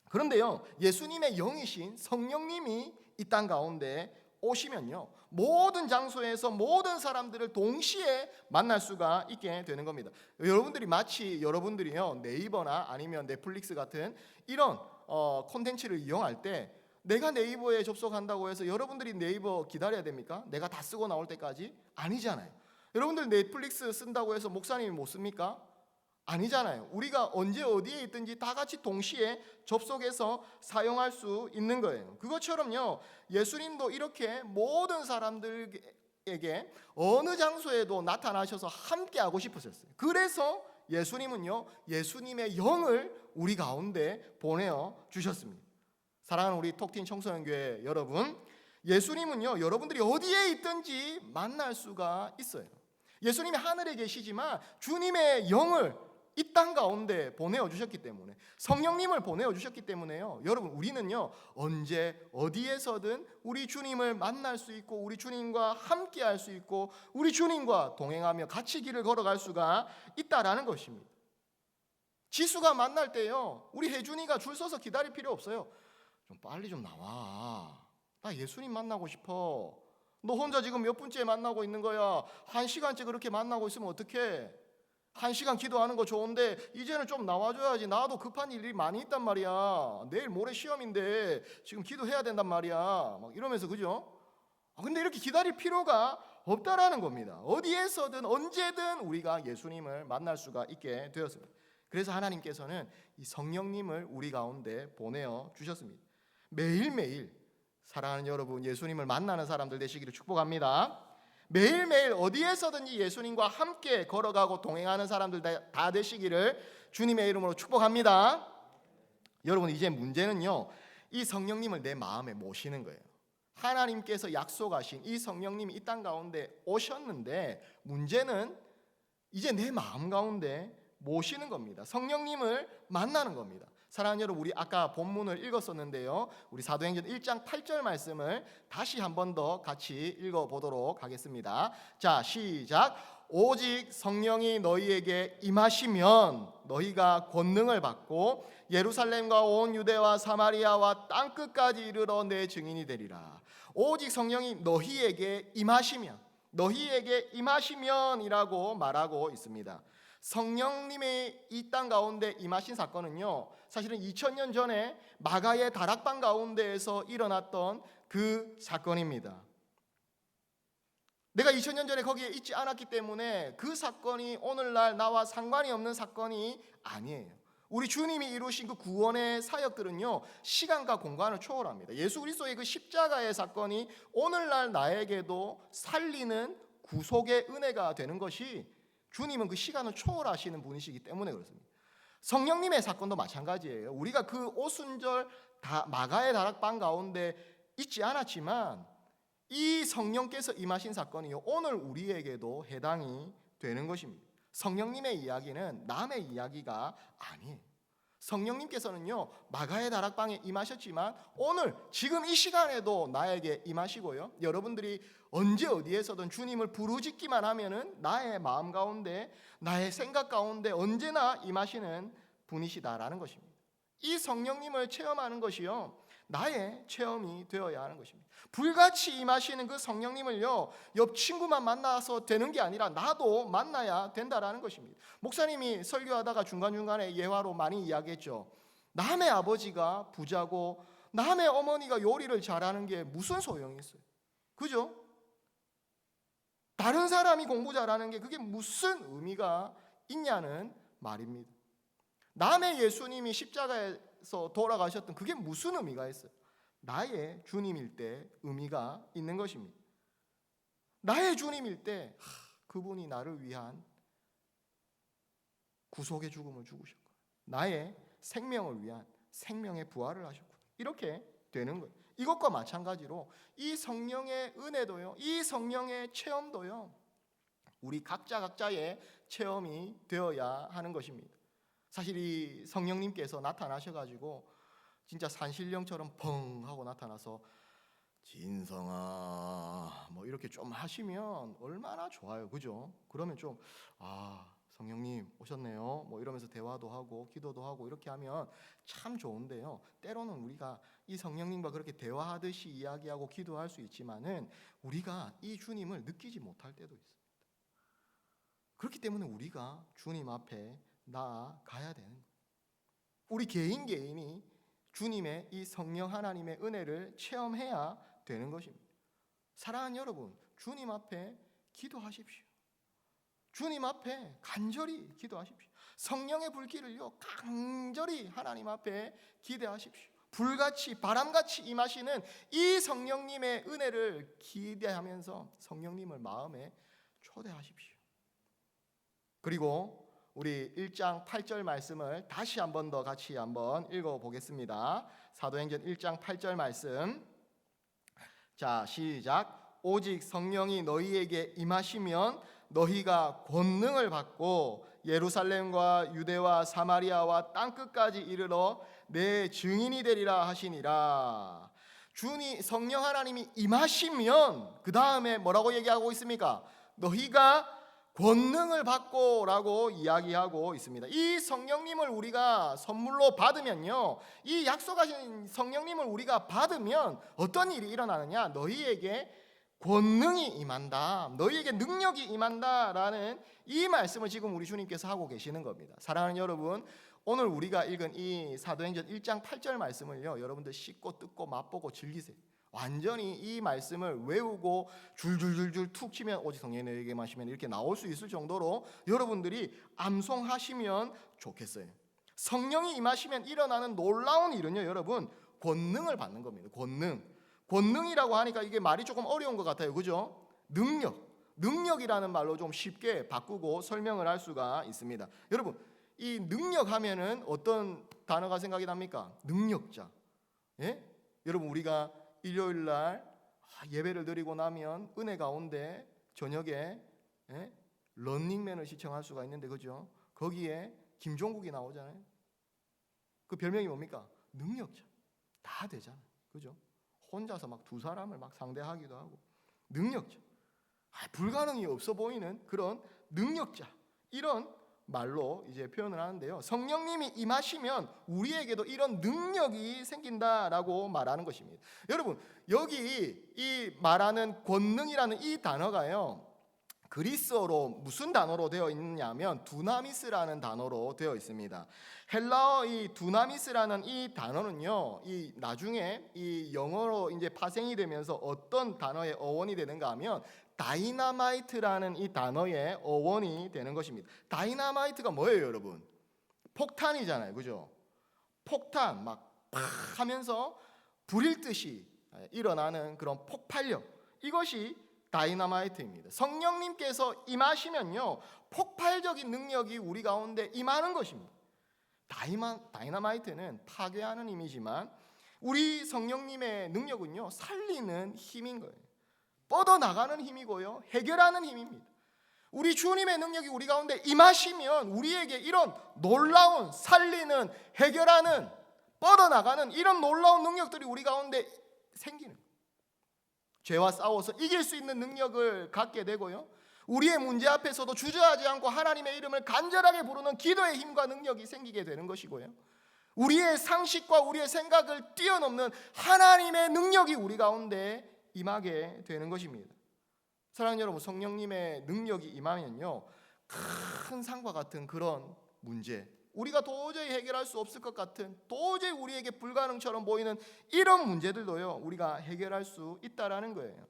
Speaker 4: 그런데요, 예수님의 영이신 성령님이 이 땅 가운데 오시면요, 모든 장소에서 모든 사람들을 동시에 만날 수가 있게 되는 겁니다. 여러분들이 마치 여러분들이요 네이버나 아니면 넷플릭스 같은 이런 콘텐츠를 이용할 때 내가 네이버에 접속한다고 해서 여러분들이 네이버 기다려야 됩니까? 내가 다 쓰고 나올 때까지? 아니잖아요. 여러분들 넷플릭스 쓴다고 해서 목사님이 못 씁니까? 아니잖아요. 우리가 언제 어디에 있든지 다 같이 동시에 접속해서 사용할 수 있는 거예요. 그것처럼요, 예수님도 이렇게 모든 사람들에게 어느 장소에도 나타나셔서 함께 하고 싶으셨어요. 그래서 예수님은요, 예수님의 영을 우리 가운데 보내어 주셨습니다. 사랑하는 우리 톡틴 청소년교회 여러분, 예수님은요 여러분들이 어디에 있든지 만날 수가 있어요. 예수님이 하늘에 계시지만 주님의 영을 이 땅 가운데 보내어 주셨기 때문에, 성령님을 보내어 주셨기 때문에요, 여러분 우리는요 언제 어디에서든 우리 주님을 만날 수 있고 우리 주님과 함께 할 수 있고 우리 주님과 동행하며 같이 길을 걸어갈 수가 있다라는 것입니다. 지수가 만날 때요 우리 혜준이가 줄 서서 기다릴 필요 없어요. 좀 빨리 좀 나와, 나 예수님 만나고 싶어. 너 혼자 지금 몇 분째 만나고 있는 거야. 1시간째 그렇게 만나고 있으면 어떡해. 1시간 기도하는 거 좋은데 이제는 좀 나와줘야지. 나도 급한 일이 많이 있단 말이야. 내일 모레 시험인데 지금 기도해야 된단 말이야. 막 이러면서, 그죠? 근데 이렇게 기다릴 필요가 없다라는 겁니다. 어디에서든 언제든 우리가 예수님을 만날 수가 있게 되었습니다. 그래서 하나님께서는 이 성령님을 우리 가운데 보내어 주셨습니다. 매일매일 사랑하는 여러분, 예수님을 만나는 사람들 되시기를 축복합니다. 매일매일 어디에서든지 예수님과 함께 걸어가고 동행하는 사람들 다 되시기를 주님의 이름으로 축복합니다. 여러분, 이제 문제는요, 이 성령님을 내 마음에 모시는 거예요. 하나님께서 약속하신 이 성령님이 이 땅 가운데 오셨는데 문제는 이제 내 마음 가운데 모시는 겁니다. 성령님을 만나는 겁니다. 사랑하는 여러분, 우리 아까 본문을 읽었었는데요, 우리 사도행전 1장 8절 말씀을 다시 한 번 더 같이 읽어보도록 하겠습니다. 자, 시작. 오직 성령이 너희에게 임하시면 너희가 권능을 받고 예루살렘과 온 유대와 사마리아와 땅끝까지 이르러 내 증인이 되리라. 오직 성령이 너희에게 임하시면, 너희에게 임하시면이라고 말하고 있습니다. 성령님의 이 땅 가운데 임하신 사건은요, 사실은 2000년 전에 마가의 다락방 가운데에서 일어났던 그 사건입니다. 내가 2000년 전에 거기에 있지 않았기 때문에 그 사건이 오늘날 나와 상관이 없는 사건이 아니에요. 우리 주님이 이루신 그 구원의 사역들은요, 시간과 공간을 초월합니다. 예수 그리스도의 그 십자가의 사건이 오늘날 나에게도 살리는 구속의 은혜가 되는 것이, 주님은 그 시간을 초월하시는 분이시기 때문에 그렇습니다. 성령님의 사건도 마찬가지예요. 우리가 그 오순절 마가의 다락방 가운데 있지 않았지만 이 성령께서 임하신 사건이요, 오늘 우리에게도 해당이 되는 것입니다. 성령님의 이야기는 남의 이야기가 아니에요. 성령님께서는요, 마가의 다락방에 임하셨지만 오늘 지금 이 시간에도 나에게 임하시고요, 여러분들이 언제 어디에서든 주님을 부르짖기만 하면은 나의 마음 가운데, 나의 생각 가운데 언제나 임하시는 분이시다라는 것입니다. 이 성령님을 체험하는 것이요, 나의 체험이 되어야 하는 것입니다. 불같이 임하시는 그 성령님을요, 옆 친구만 만나서 되는 게 아니라 나도 만나야 된다라는 것입니다. 목사님이 설교하다가 중간중간에 예화로 많이 이야기했죠. 남의 아버지가 부자고 남의 어머니가 요리를 잘하는 게 무슨 소용이 있어요? 그죠? 다른 사람이 공부 잘하는 게 그게 무슨 의미가 있냐는 말입니다. 남의 예수님이 십자가에 십자가에서 돌아가셨던 그게 무슨 의미가 있어요? 나의 주님일 때 의미가 있는 것입니다. 나의 주님일 때 그분이 나를 위한 구속의 죽음을 죽으셨고 나의 생명을 위한 생명의 부활을 하셨고 이렇게 되는 거예요. 이것과 마찬가지로 이 성령의 은혜도요, 이 성령의 체험도요, 우리 각자의 체험이 되어야 하는 것입니다. 사실 이 성령님께서 나타나셔가지고 진짜 산신령처럼 펑 하고 나타나서 진성아 뭐 이렇게 좀 하시면 얼마나 좋아요, 그죠? 그러면 좀 성령님 오셨네요 뭐 이러면서 대화도 하고 기도도 하고 이렇게 하면 참 좋은데요, 때로는 우리가 이 성령님과 그렇게 대화하듯이 이야기하고 기도할 수 있지만은 우리가 이 주님을 느끼지 못할 때도 있습니다. 그렇기 때문에 우리가 주님 앞에 나아가야 되는 거예요. 우리 개인이 주님의 이 성령 하나님의 은혜를 체험해야 되는 것입니다. 사랑하는 여러분, 주님 앞에 기도하십시오. 주님 앞에 간절히 기도하십시오. 성령의 불길을요 간절히 하나님 앞에 기대하십시오. 불같이 바람같이 임하시는 이 성령님의 은혜를 기대하면서 성령님을 마음에 초대하십시오. 그리고 우리 1장 8절 말씀을 다시 한 번 더 같이 한번 읽어보겠습니다. 사도행전 1장 8절 말씀, 자 시작. 오직 성령이 너희에게 임하시면 너희가 권능을 받고 예루살렘과 유대와 사마리아와 땅끝까지 이르러 내 증인이 되리라 하시니라. 주님 성령 하나님이 임하시면 그 다음에 뭐라고 얘기하고 있습니까? 너희가 권능을 받고 라고 이야기하고 있습니다. 이 성령님을 우리가 선물로 받으면요, 이 약속하신 성령님을 우리가 받으면 어떤 일이 일어나느냐? 너희에게 권능이 임한다, 너희에게 능력이 임한다 라는 이 말씀을 지금 우리 주님께서 하고 계시는 겁니다. 사랑하는 여러분, 오늘 우리가 읽은 이 사도행전 1장 8절 말씀을요 여러분들 씻고 뜯고 맛보고 즐기세요. 완전히 이 말씀을 외우고 줄줄줄줄 툭 치면 오직 성령이 너희에게 마시면 이렇게 나올 수 있을 정도로 여러분들이 암송하시면 좋겠어요. 성령이 임하시면 일어나는 놀라운 일은요 여러분, 권능을 받는 겁니다. 권능이라고 하니까 이게 말이 조금 어려운 것 같아요, 그죠? 능력이라는 말로 좀 쉽게 바꾸고 설명을 할 수가 있습니다. 여러분, 이 능력하면은 어떤 단어가 생각이 납니까? 능력자. 예? 여러분, 우리가 일요일 날 예배를 드리고 나면 은혜 가운데 저녁에 런닝맨을 시청할 수가 있는데, 그죠? 거기에 김종국이 나오잖아요. 그 별명이 뭡니까? 능력자. 다 되잖아요, 그죠? 혼자서 막 두 사람을 막 상대하기도 하고. 능력자. 불가능이 없어 보이는 그런 능력자, 이런 말로 이제 표현을 하는데요, 성령님이 임하시면 우리에게도 이런 능력이 생긴다라고 말하는 것입니다. 여러분, 여기 이 말하는 권능이라는 이 단어가요 그리스어로 무슨 단어로 되어 있느냐면 두나미스라는 단어로 되어 있습니다. 헬라어 이 두나미스라는 이 단어는요, 이 나중에 이 영어로 이제 파생이 되면서 어떤 단어의 어원이 되는가 하면 다이나마이트라는 이 단어의 어원이 되는 것입니다. 다이나마이트가 뭐예요, 여러분? 폭탄이잖아요, 그죠? 폭탄 막 팍 하면서 불일 듯이 일어나는 그런 폭발력, 이것이 다이나마이트입니다. 성령님께서 임하시면요 폭발적인 능력이 우리 가운데 임하는 것입니다. 다이나마이트는 파괴하는 힘이지만 우리 성령님의 능력은요 살리는 힘인 거예요. 뻗어나가는 힘이고요 해결하는 힘입니다. 우리 주님의 능력이 우리 가운데 임하시면 우리에게 이런 놀라운 살리는, 해결하는, 뻗어나가는 이런 놀라운 능력들이 우리 가운데 생기는 거예요. 죄와 싸워서 이길 수 있는 능력을 갖게 되고요, 우리의 문제 앞에서도 주저하지 않고 하나님의 이름을 간절하게 부르는 기도의 힘과 능력이 생기게 되는 것이고요, 우리의 상식과 우리의 생각을 뛰어넘는 하나님의 능력이 우리 가운데 임하게 되는 것입니다. 사랑하는 여러분, 성령님의 능력이 임하면요 큰 산과 같은 그런 문제, 우리가 도저히 해결할 수 없을 것 같은, 도저히 우리에게 불가능처럼 보이는 이런 문제들도요 우리가 해결할 수 있다라는 거예요.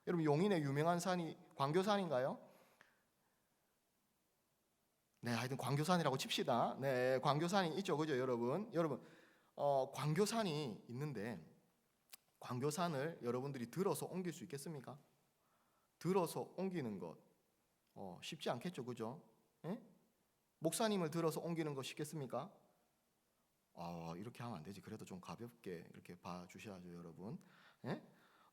Speaker 4: 여러분, 용인의 유명한 산이 광교산인가요? 네, 하여튼 광교산이라고 칩시다. 네, 광교산이 있죠, 그죠, 여러분? 광교산이 있는데 광교산을 여러분들이 들어서 옮길 수 있겠습니까? 들어서 옮기는 것 쉽지 않겠죠, 그죠? 예? 목사님을 들어서 옮기는 것 쉽겠습니까? 이렇게 하면 안 되지. 그래도 좀 가볍게 이렇게 봐주셔야죠, 여러분. 예?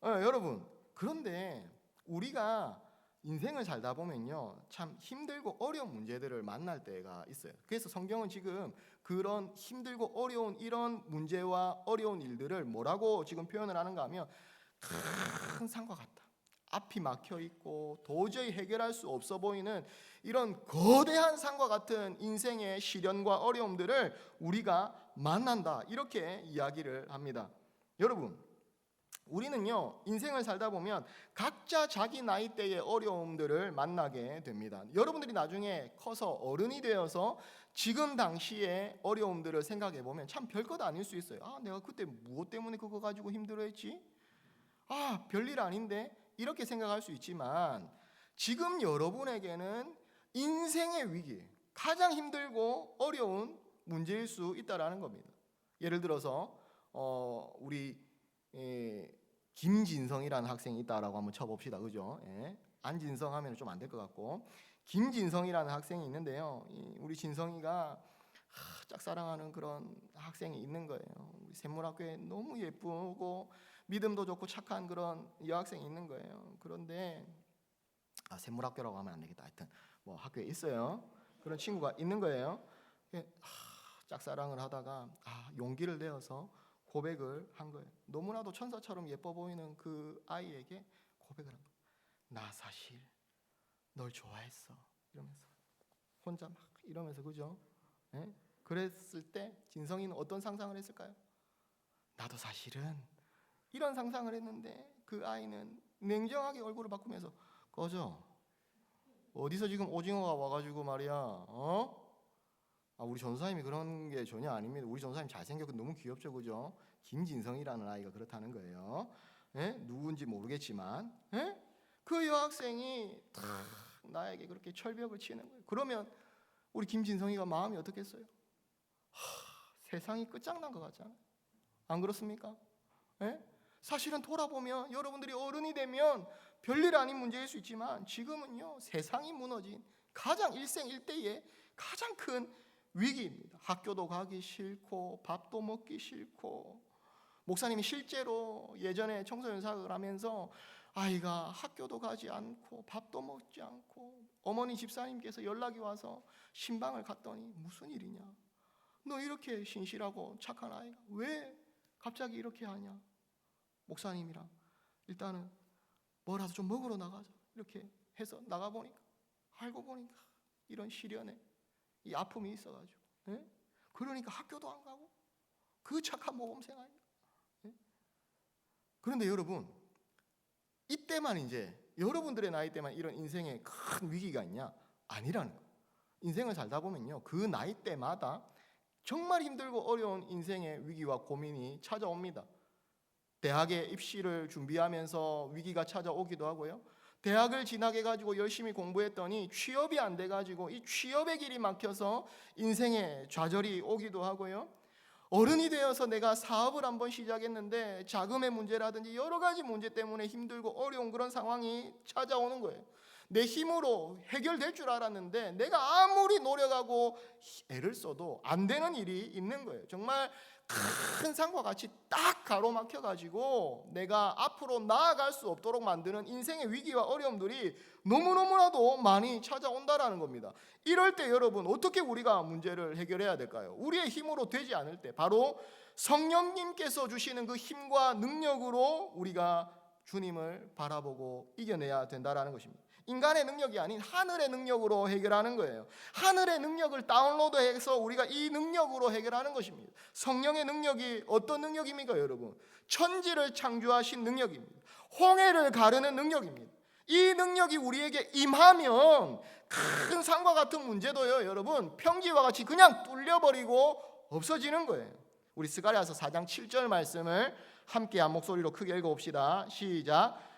Speaker 4: 여러분, 그런데 우리가 인생을 살다 보면요, 참 힘들고 어려운 문제들을 만날 때가 있어요. 그래서 성경은 지금 그런 힘들고 어려운 이런 문제와 어려운 일들을 뭐라고 지금 표현을 하는가 하면 큰 산과 같다. 앞이 막혀 있고 도저히 해결할 수 없어 보이는 이런 거대한 산과 같은 인생의 시련과 어려움들을 우리가 만난다, 이렇게 이야기를 합니다. 여러분, 우리는요 인생을 살다 보면 각자 자기 나이대의 어려움들을 만나게 됩니다. 여러분들이 나중에 커서 어른이 되어서 지금 당시의 어려움들을 생각해 보면 참 별것 아닐 수 있어요. 내가 그때 무엇 때문에 그거 가지고 힘들어했지? 별일 아닌데, 이렇게 생각할 수 있지만 지금 여러분에게는 인생의 위기, 가장 힘들고 어려운 문제일 수 있다라는 겁니다. 예를 들어서 우리 김진성이라는 학생이 있다라고 한번 쳐봅시다, 그죠? 안진성 하면 좀 안 될 것 같고, 김진성이라는 학생이 있는데요, 우리 진성이가 짝사랑하는 그런 학생이 있는 거예요. 우리 샘물학교에 너무 예쁘고 믿음도 좋고 착한 그런 여학생이 있는 거예요. 그런데 샘물학교라고 하면 안 되겠다. 하여튼 뭐 학교에 있어요. 그런 친구가 있는 거예요. 짝사랑을 하다가 용기를 내어서 고백을 한 거예요. 너무나도 천사처럼 예뻐 보이는 그 아이에게 고백을 한 거예요. 나 사실 널 좋아했어, 이러면서 혼자 막 이러면서, 그죠? 그랬을 때 진성이는 어떤 상상을 했을까요? 나도 사실은 이런 상상을 했는데 그 아이는 냉정하게 얼굴을 바꾸면서 꺼져. 어디서 지금 오징어가 와가지고 말이야, 우리 전사님이 그런 게 전혀 아닙니다. 우리 전사님 잘생겼고 너무 귀엽죠, 그죠? 김진성이라는 아이가 그렇다는 거예요. 누군지 모르겠지만 그 여학생이 나에게 그렇게 철벽을 치는 거예요. 그러면 우리 김진성이가 마음이 어떻겠어요? 세상이 끝장난 것 같잖아요. 안 그렇습니까? 사실은 돌아보면 여러분들이 어른이 되면 별일 아닌 문제일 수 있지만 지금은요 세상이 무너진 가장 일생일대의 가장 큰 위기입니다. 학교도 가기 싫고 밥도 먹기 싫고, 목사님이 실제로 예전에 청소년 사역을 하면서 아이가 학교도 가지 않고 밥도 먹지 않고 어머니 집사님께서 연락이 와서 신방을 갔더니 무슨 일이냐, 너 이렇게 신실하고 착한 아이가 왜 갑자기 이렇게 하냐, 목사님이랑 일단은 뭐라도 좀 먹으러 나가자, 이렇게 해서 나가보니까 알고 보니까 이런 시련에 이 아픔이 있어가지고 그러니까 학교도 안 가고 그 착한 모범생 아이가. 그런데 여러분, 이때만 이제 여러분들의 나이 때만 이런 인생에 큰 위기가 있냐? 아니라는 거예요. 인생을 살다 보면요 그 나이 때마다 정말 힘들고 어려운 인생의 위기와 고민이 찾아옵니다. 대학에 입시를 준비하면서 위기가 찾아오기도 하고요, 대학을 진학해 가지고 열심히 공부했더니 취업이 안 돼 가지고 이 취업의 길이 막혀서 인생에 좌절이 오기도 하고요, 어른이 되어서 내가 사업을 한번 시작했는데 자금의 문제라든지 여러 가지 문제 때문에 힘들고 어려운 그런 상황이 찾아오는 거예요. 내 힘으로 해결될 줄 알았는데 내가 아무리 노력하고 애를 써도 안 되는 일이 있는 거예요. 정말 큰 산과 같이 딱 가로막혀 가지고 내가 앞으로 나아갈 수 없도록 만드는 인생의 위기와 어려움들이 너무너무나도 많이 찾아온다라는 겁니다. 이럴 때 여러분 어떻게 우리가 문제를 해결해야 될까요? 우리의 힘으로 되지 않을 때 바로 성령님께서 주시는 그 힘과 능력으로 우리가 주님을 바라보고 이겨내야 된다라는 것입니다. 인간의 능력이 아닌 하늘의 능력으로 해결하는 거예요. 하늘의 능력을 다운로드해서 우리가 이 능력으로 해결하는 것입니다. 성령의 능력이 어떤 능력입니까, 여러분? 천지를 창조하신 능력입니다. 홍해를 가르는 능력입니다. 이 능력이 우리에게 임하면 큰 산과 같은 문제도요, 여러분, 평지와 같이 그냥 뚫려버리고 없어지는 거예요. 우리 스가랴서 4장 7절 말씀을 함께 한 목소리로 크게 읽어봅시다. 시작.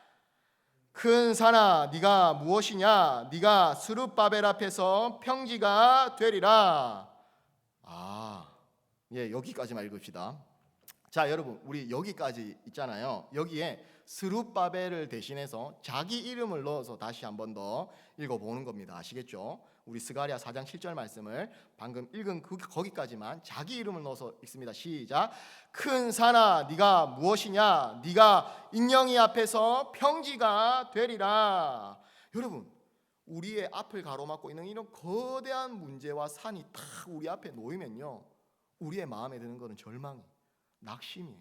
Speaker 4: 큰 산아 네가 무엇이냐, 네가 스룹바벨 앞에서 평지가 되리라. 예, 여기까지만 읽읍시다. 자, 여러분, 우리 여기까지 있잖아요. 여기에 스룹바벨을 대신해서 자기 이름을 넣어서 다시 한 번 더 읽어보는 겁니다. 아시겠죠? 우리 스가랴 4장 7절 말씀을 방금 읽은 거기까지만 자기 이름을 넣어서 읽습니다. 시작. 큰 산아 네가 무엇이냐? 네가 인령이 앞에서 평지가 되리라. 여러분, 우리의 앞을 가로막고 있는 이런 거대한 문제와 산이 다 우리 앞에 놓이면요, 우리의 마음에 드는 것은 절망이, 낙심이에요.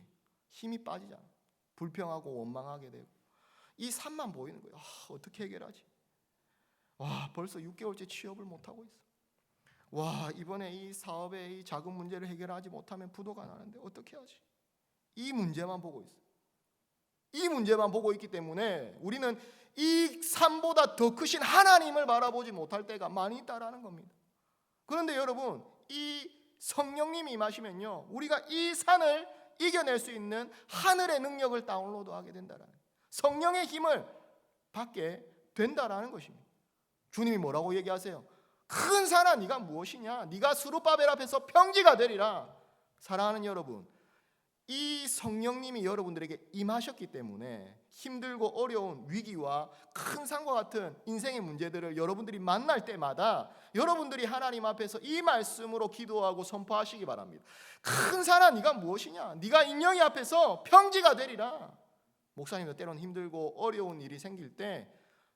Speaker 4: 힘이 빠지잖아. 불평하고 원망하게 되고, 이 산만 보이는 거예요. 어떻게 해결하지? 와, 벌써 6개월째 취업을 못하고 있어. 와, 이번에 이 사업의 이 자금 문제를 해결하지 못하면 부도가 나는데 어떻게 하지? 이 문제만 보고 있어. 이 문제만 보고 있기 때문에 우리는 이 산보다 더 크신 하나님을 바라보지 못할 때가 많이 있다라는 겁니다. 그런데 여러분, 이 성령님이 임하시면요, 우리가 이 산을 이겨낼 수 있는 하늘의 능력을 다운로드하게 된다라는, 성령의 힘을 받게 된다라는 것입니다. 주님이 뭐라고 얘기하세요? 큰 산아 네가 무엇이냐? 네가 스룹바벨 앞에서 평지가 되리라. 사랑하는 여러분, 이 성령님이 여러분들에게 임하셨기 때문에 힘들고 어려운 위기와 큰 산과 같은 인생의 문제들을 여러분들이 만날 때마다 여러분들이 하나님 앞에서 이 말씀으로 기도하고 선포하시기 바랍니다. 큰 산아 네가 무엇이냐? 네가 인령이 앞에서 평지가 되리라. 목사님도 때로는 힘들고 어려운 일이 생길 때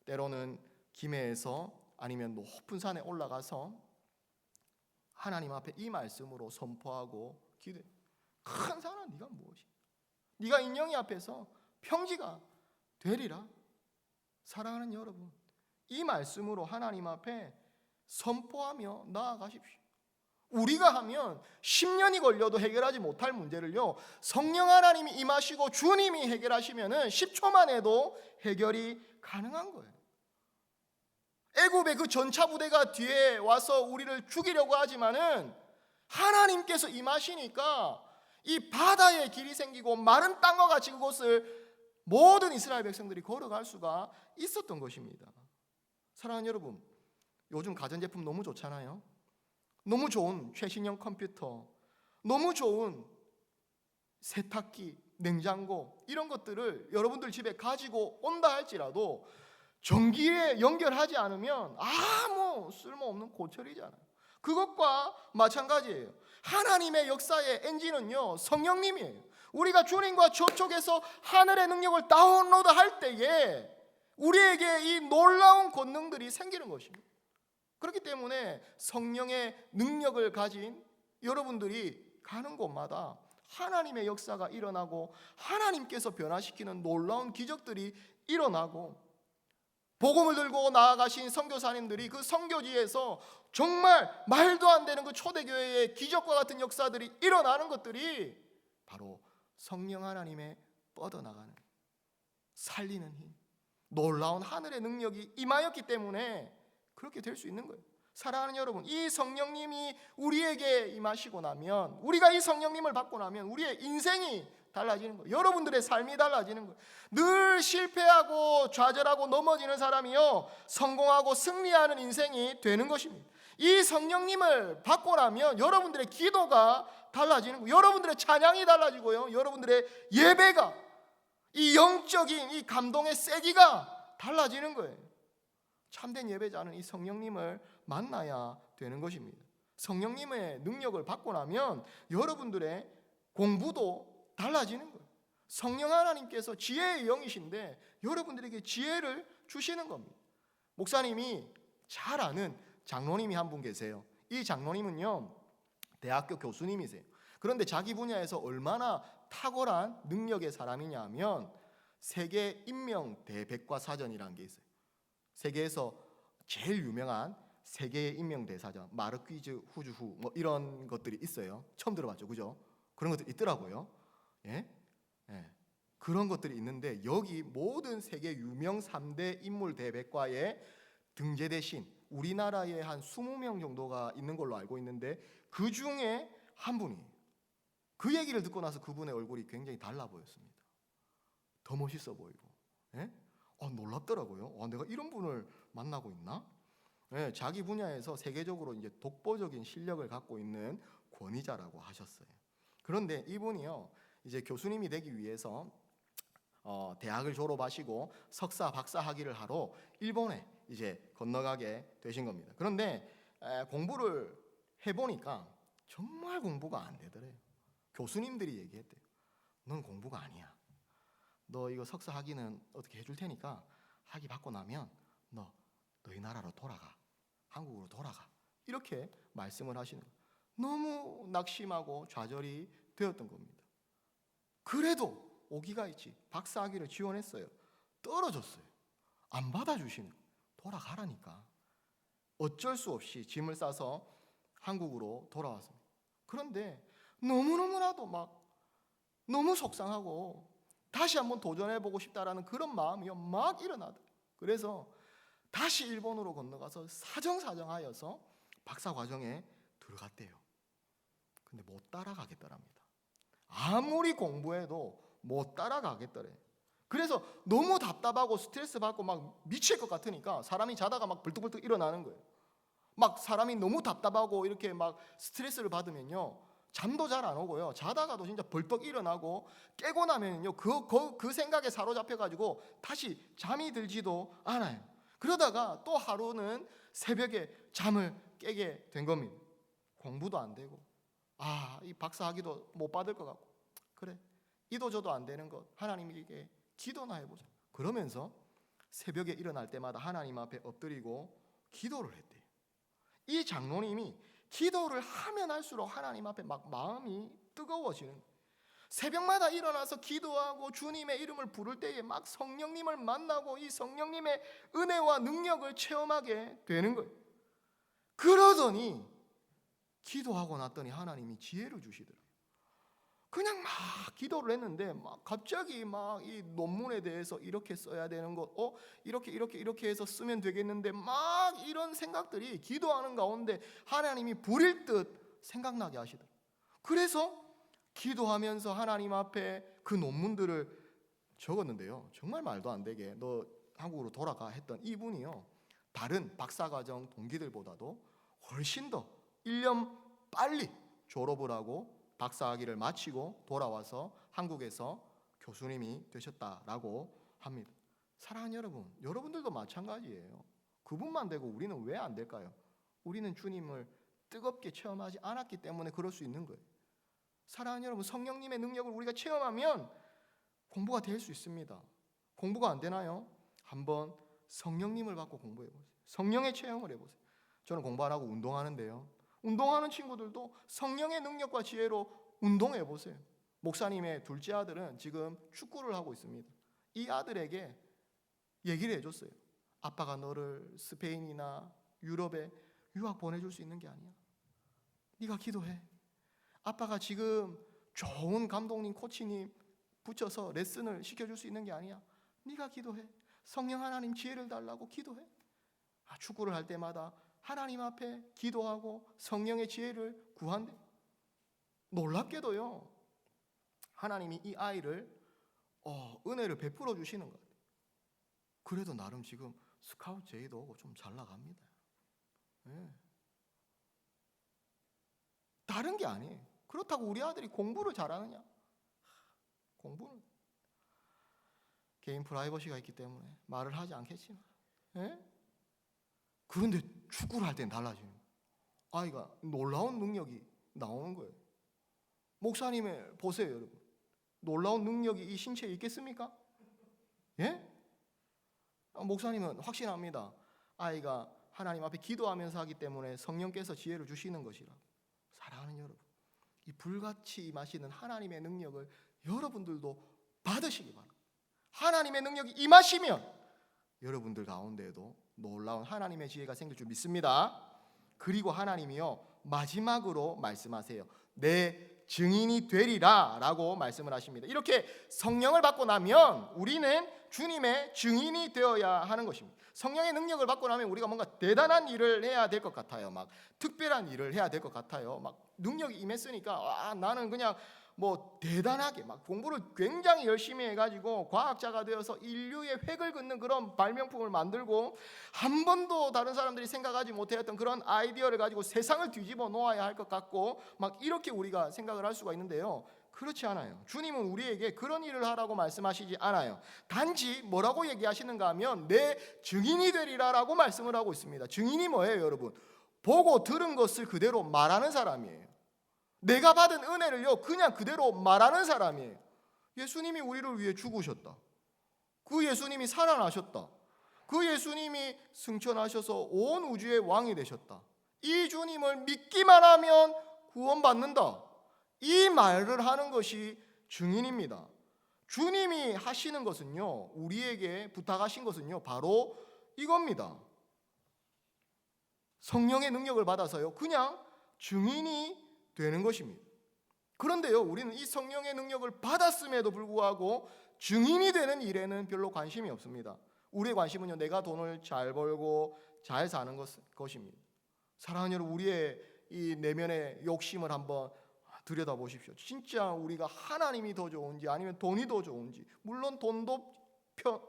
Speaker 4: 때로는 김해에서 아니면 높은 산에 올라가서 하나님 앞에 이 말씀으로 선포하고 기도해. 큰 산아 네가 무엇이냐? 네가 인령이 앞에서 평지가 되리라. 사랑하는 여러분, 이 말씀으로 하나님 앞에 선포하며 나아가십시오. 우리가 하면 10년이 걸려도 해결하지 못할 문제를요, 성령 하나님이 임하시고 주님이 해결하시면은 10초만 해도 해결이 가능한 거예요. 애굽의 그 전차 부대가 뒤에 와서 우리를 죽이려고 하지만은 하나님께서 임하시니까 이 바다에 길이 생기고 마른 땅과 같이 그곳을 모든 이스라엘 백성들이 걸어갈 수가 있었던 것입니다. 사랑하는 여러분, 요즘 가전제품 너무 좋잖아요. 너무 좋은 최신형 컴퓨터, 너무 좋은 세탁기, 냉장고, 이런 것들을 여러분들 집에 가지고 온다 할지라도 전기에 연결하지 않으면 아무 쓸모없는 고철이잖아요. 그것과 마찬가지예요. 하나님의 역사의 엔진은요, 성령님이에요. 우리가 주님과 접촉해서 하늘의 능력을 다운로드 할 때에 우리에게 이 놀라운 권능들이 생기는 것입니다. 그렇기 때문에 성령의 능력을 가진 여러분들이 가는 곳마다 하나님의 역사가 일어나고 하나님께서 변화시키는 놀라운 기적들이 일어나고, 복음을 들고 나아가신 선교사님들이 그 선교지에서 정말 말도 안 되는 그 초대교회의 기적과 같은 역사들이 일어나는 것들이 바로 성령 하나님의 뻗어나가는 살리는 힘, 놀라운 하늘의 능력이 임하였기 때문에 그렇게 될 수 있는 거예요. 사랑하는 여러분, 이 성령님이 우리에게 임하시고 나면, 우리가 이 성령님을 받고 나면 우리의 인생이 달라지는 거예요. 여러분들의 삶이 달라지는 거예요. 늘 실패하고 좌절하고 넘어지는 사람이요, 성공하고 승리하는 인생이 되는 것입니다. 이 성령님을 받고 나면 여러분들의 기도가 달라지는 거예요. 여러분들의 찬양이 달라지고요, 여러분들의 예배가, 이 영적인 이 감동의 세기가 달라지는 거예요. 참된 예배자는 이 성령님을 만나야 되는 것입니다. 성령님의 능력을 받고 나면 여러분들의 공부도 달라지는 거예요. 성령 하나님께서 지혜의 영이신데 여러분들에게 지혜를 주시는 겁니다. 목사님이 잘 아는 장로님이 한 분 계세요. 이 장로님은요, 대학교 교수님이세요. 그런데 자기 분야에서 얼마나 탁월한 능력의 사람이냐 하면 세계 인명 대백과사전이라는 게 있어요. 세계에서 제일 유명한 세계의 인명 대사전, 마르퀴즈 후주후 뭐 이런 것들이 있어요. 처음 들어봤죠, 그죠? 그런 것들이 있더라고요. 예? 예. 그런 것들이 있는데 여기 모든 세계 유명 3대 인물 대백과에 등재되신 우리나라에 한 20명 정도가 있는 걸로 알고 있는데 그 중에 한 분이, 그 얘기를 듣고 나서 그분의 얼굴이 굉장히 달라 보였습니다. 더 멋있어 보이고, 예? 놀랍더라고요. 내가 이런 분을 만나고 있나? 예, 자기 분야에서 세계적으로 이제 독보적인 실력을 갖고 있는 권위자라고 하셨어요. 그런데 이분이요, 이제 교수님이 되기 위해서 대학을 졸업하시고 석사, 박사 학위를 하러 일본에 이제 건너가게 되신 겁니다. 그런데 공부를 해보니까 정말 공부가 안 되더래요. 교수님들이 얘기했대요. 넌 공부가 아니야. 너 이거 석사 학위는 어떻게 해줄 테니까 학위 받고 나면 너희 나라로 돌아가. 한국으로 돌아가. 이렇게 말씀을 하시는 거예요. 너무 낙심하고 좌절이 되었던 겁니다. 그래도 오기가 있지. 박사 학위를 지원했어요. 떨어졌어요. 안 받아주시는 거예요. 돌아가라니까. 어쩔 수 없이 짐을 싸서 한국으로 돌아왔습니다. 그런데 너무너무나도 너무 속상하고 다시 한번 도전해보고 싶다라는 그런 마음이 막 일어나더라고요. 그래서 다시 일본으로 건너가서 사정사정하여서 박사 과정에 들어갔대요. 근데 못 따라가겠더랍니다. 아무리 공부해도 못 따라가겠더래. 그래서 너무 답답하고 스트레스 받고 막 미칠 것 같으니까 사람이 자다가 막 벌떡벌떡 일어나는 거예요. 막 사람이 너무 답답하고 이렇게 막 스트레스를 받으면요, 잠도 잘 안 오고요, 자다가도 진짜 벌떡 일어나고 깨고 나면요 그 생각에 사로잡혀 가지고 다시 잠이 들지도 않아요. 그러다가 또 하루는 새벽에 잠을 깨게 된 겁니다. 공부도 안 되고 이 박사 학위도 못 받을 것 같고, 그래 이도저도 안 되는 것, 하나님에게 기도나 해보자. 그러면서 새벽에 일어날 때마다 하나님 앞에 엎드리고 기도를 했대요. 이 장로님이 기도를 하면 할수록 하나님 앞에 막 마음이 뜨거워지는 거예요. 새벽마다 일어나서 기도하고 주님의 이름을 부를 때에 막 성령님을 만나고 이 성령님의 은혜와 능력을 체험하게 되는 거예요. 그러더니 기도하고 났더니 하나님이 지혜를 주시더라고요. 그냥 막 기도를 했는데 막 갑자기 막 이 논문에 대해서 이렇게 써야 되는 것, 이렇게 해서 쓰면 되겠는데 막 이런 생각들이 기도하는 가운데 하나님이 부릴 듯 생각나게 하시더라고요. 그래서 기도하면서 하나님 앞에 그 논문들을 적었는데요, 정말 말도 안 되게 너 한국으로 돌아가 했던 이분이요, 다른 박사과정 동기들보다도 훨씬 더 1년 빨리 졸업을 하고 박사학위를 마치고 돌아와서 한국에서 교수님이 되셨다라고 합니다. 사랑하는 여러분, 여러분들도 마찬가지예요. 그분만 되고 우리는 왜 안 될까요? 우리는 주님을 뜨겁게 체험하지 않았기 때문에 그럴 수 있는 거예요. 사랑하는 여러분, 성령님의 능력을 우리가 체험하면 공부가 될 수 있습니다. 공부가 안 되나요? 한번 성령님을 받고 공부해보세요. 성령의 체험을 해보세요. 저는 공부 안 하고 운동하는데요, 운동하는 친구들도 성령의 능력과 지혜로 운동해보세요. 목사님의 둘째 아들은 지금 축구를 하고 있습니다. 이 아들에게 얘기를 해줬어요. 아빠가 너를 스페인이나 유럽에 유학 보내줄 수 있는 게 아니야. 네가 기도해. 아빠가 지금 좋은 감독님, 코치님 붙여서 레슨을 시켜줄 수 있는 게 아니야. 네가 기도해. 성령 하나님 지혜를 달라고 기도해. 축구를 할 때마다 하나님 앞에 기도하고 성령의 지혜를 구한대. 놀랍게도요, 하나님이 이 아이를 은혜를 베풀어 주시는 것 같아요. 그래도 나름 지금 스카우트 제의도 오고 좀 잘 나갑니다. 네. 다른 게 아니에요. 그렇다고 우리 아들이 공부를 잘하느냐? 공부는 개인 프라이버시가 있기 때문에 말을 하지 않겠지만, 네? 그런데 축구를 할 땐 달라지는 거예요. 아이가 놀라운 능력이 나오는 거예요. 목사님의 보세요, 여러분. 놀라운 능력이 이 신체에 있겠습니까? 예? 목사님은 확신합니다. 아이가 하나님 앞에 기도하면서 하기 때문에 성령께서 지혜를 주시는 것이라고. 사랑하는 여러분, 이 불같이 임하시는 하나님의 능력을 여러분들도 받으시기 바랍니다. 하나님의 능력이 임하시면 여러분들 가운데에도 놀라운 하나님의 지혜가 생길 줄 믿습니다. 그리고 하나님이요, 마지막으로 말씀하세요. 내 증인이 되리라 라고 말씀을 하십니다. 이렇게 성령을 받고 나면 우리는 주님의 증인이 되어야 하는 것입니다. 성령의 능력을 받고 나면 우리가 뭔가 대단한 일을 해야 될 것 같아요. 막 특별한 일을 해야 될 것 같아요. 막 능력이 임했으니까 나는 그냥 뭐 대단하게 막 공부를 굉장히 열심히 해가지고 과학자가 되어서 인류의 획을 긋는 그런 발명품을 만들고 한 번도 다른 사람들이 생각하지 못했던 그런 아이디어를 가지고 세상을 뒤집어 놓아야 할 것 같고 막 이렇게 우리가 생각을 할 수가 있는데요. 그렇지 않아요. 주님은 우리에게 그런 일을 하라고 말씀하시지 않아요. 단지 뭐라고 얘기하시는가 하면 내 증인이 되리라라고 말씀을 하고 있습니다. 증인이 뭐예요, 여러분? 보고 들은 것을 그대로 말하는 사람이에요. 내가 받은 은혜를요 그냥 그대로 말하는 사람이에요. 예수님이 우리를 위해 죽으셨다. 그 예수님이 살아나셨다. 그 예수님이 승천하셔서 온 우주의 왕이 되셨다. 이 주님을 믿기만 하면 구원받는다. 이 말을 하는 것이 증인입니다. 주님이 하시는 것은요, 우리에게 부탁하신 것은요 바로 이겁니다. 성령의 능력을 받아서요 그냥 증인이 되는 것입니다. 그런데요, 우리는 이 성령의 능력을 받았음에도 불구하고 증인이 되는 일에는 별로 관심이 없습니다. 우리의 관심은요, 내가 돈을 잘 벌고 잘 사는 것입니다. 사랑하는 여러분, 우리의 이 내면의 욕심을 한번 들여다보십시오. 진짜 우리가 하나님이 더 좋은지 아니면 돈이 더 좋은지. 물론 돈도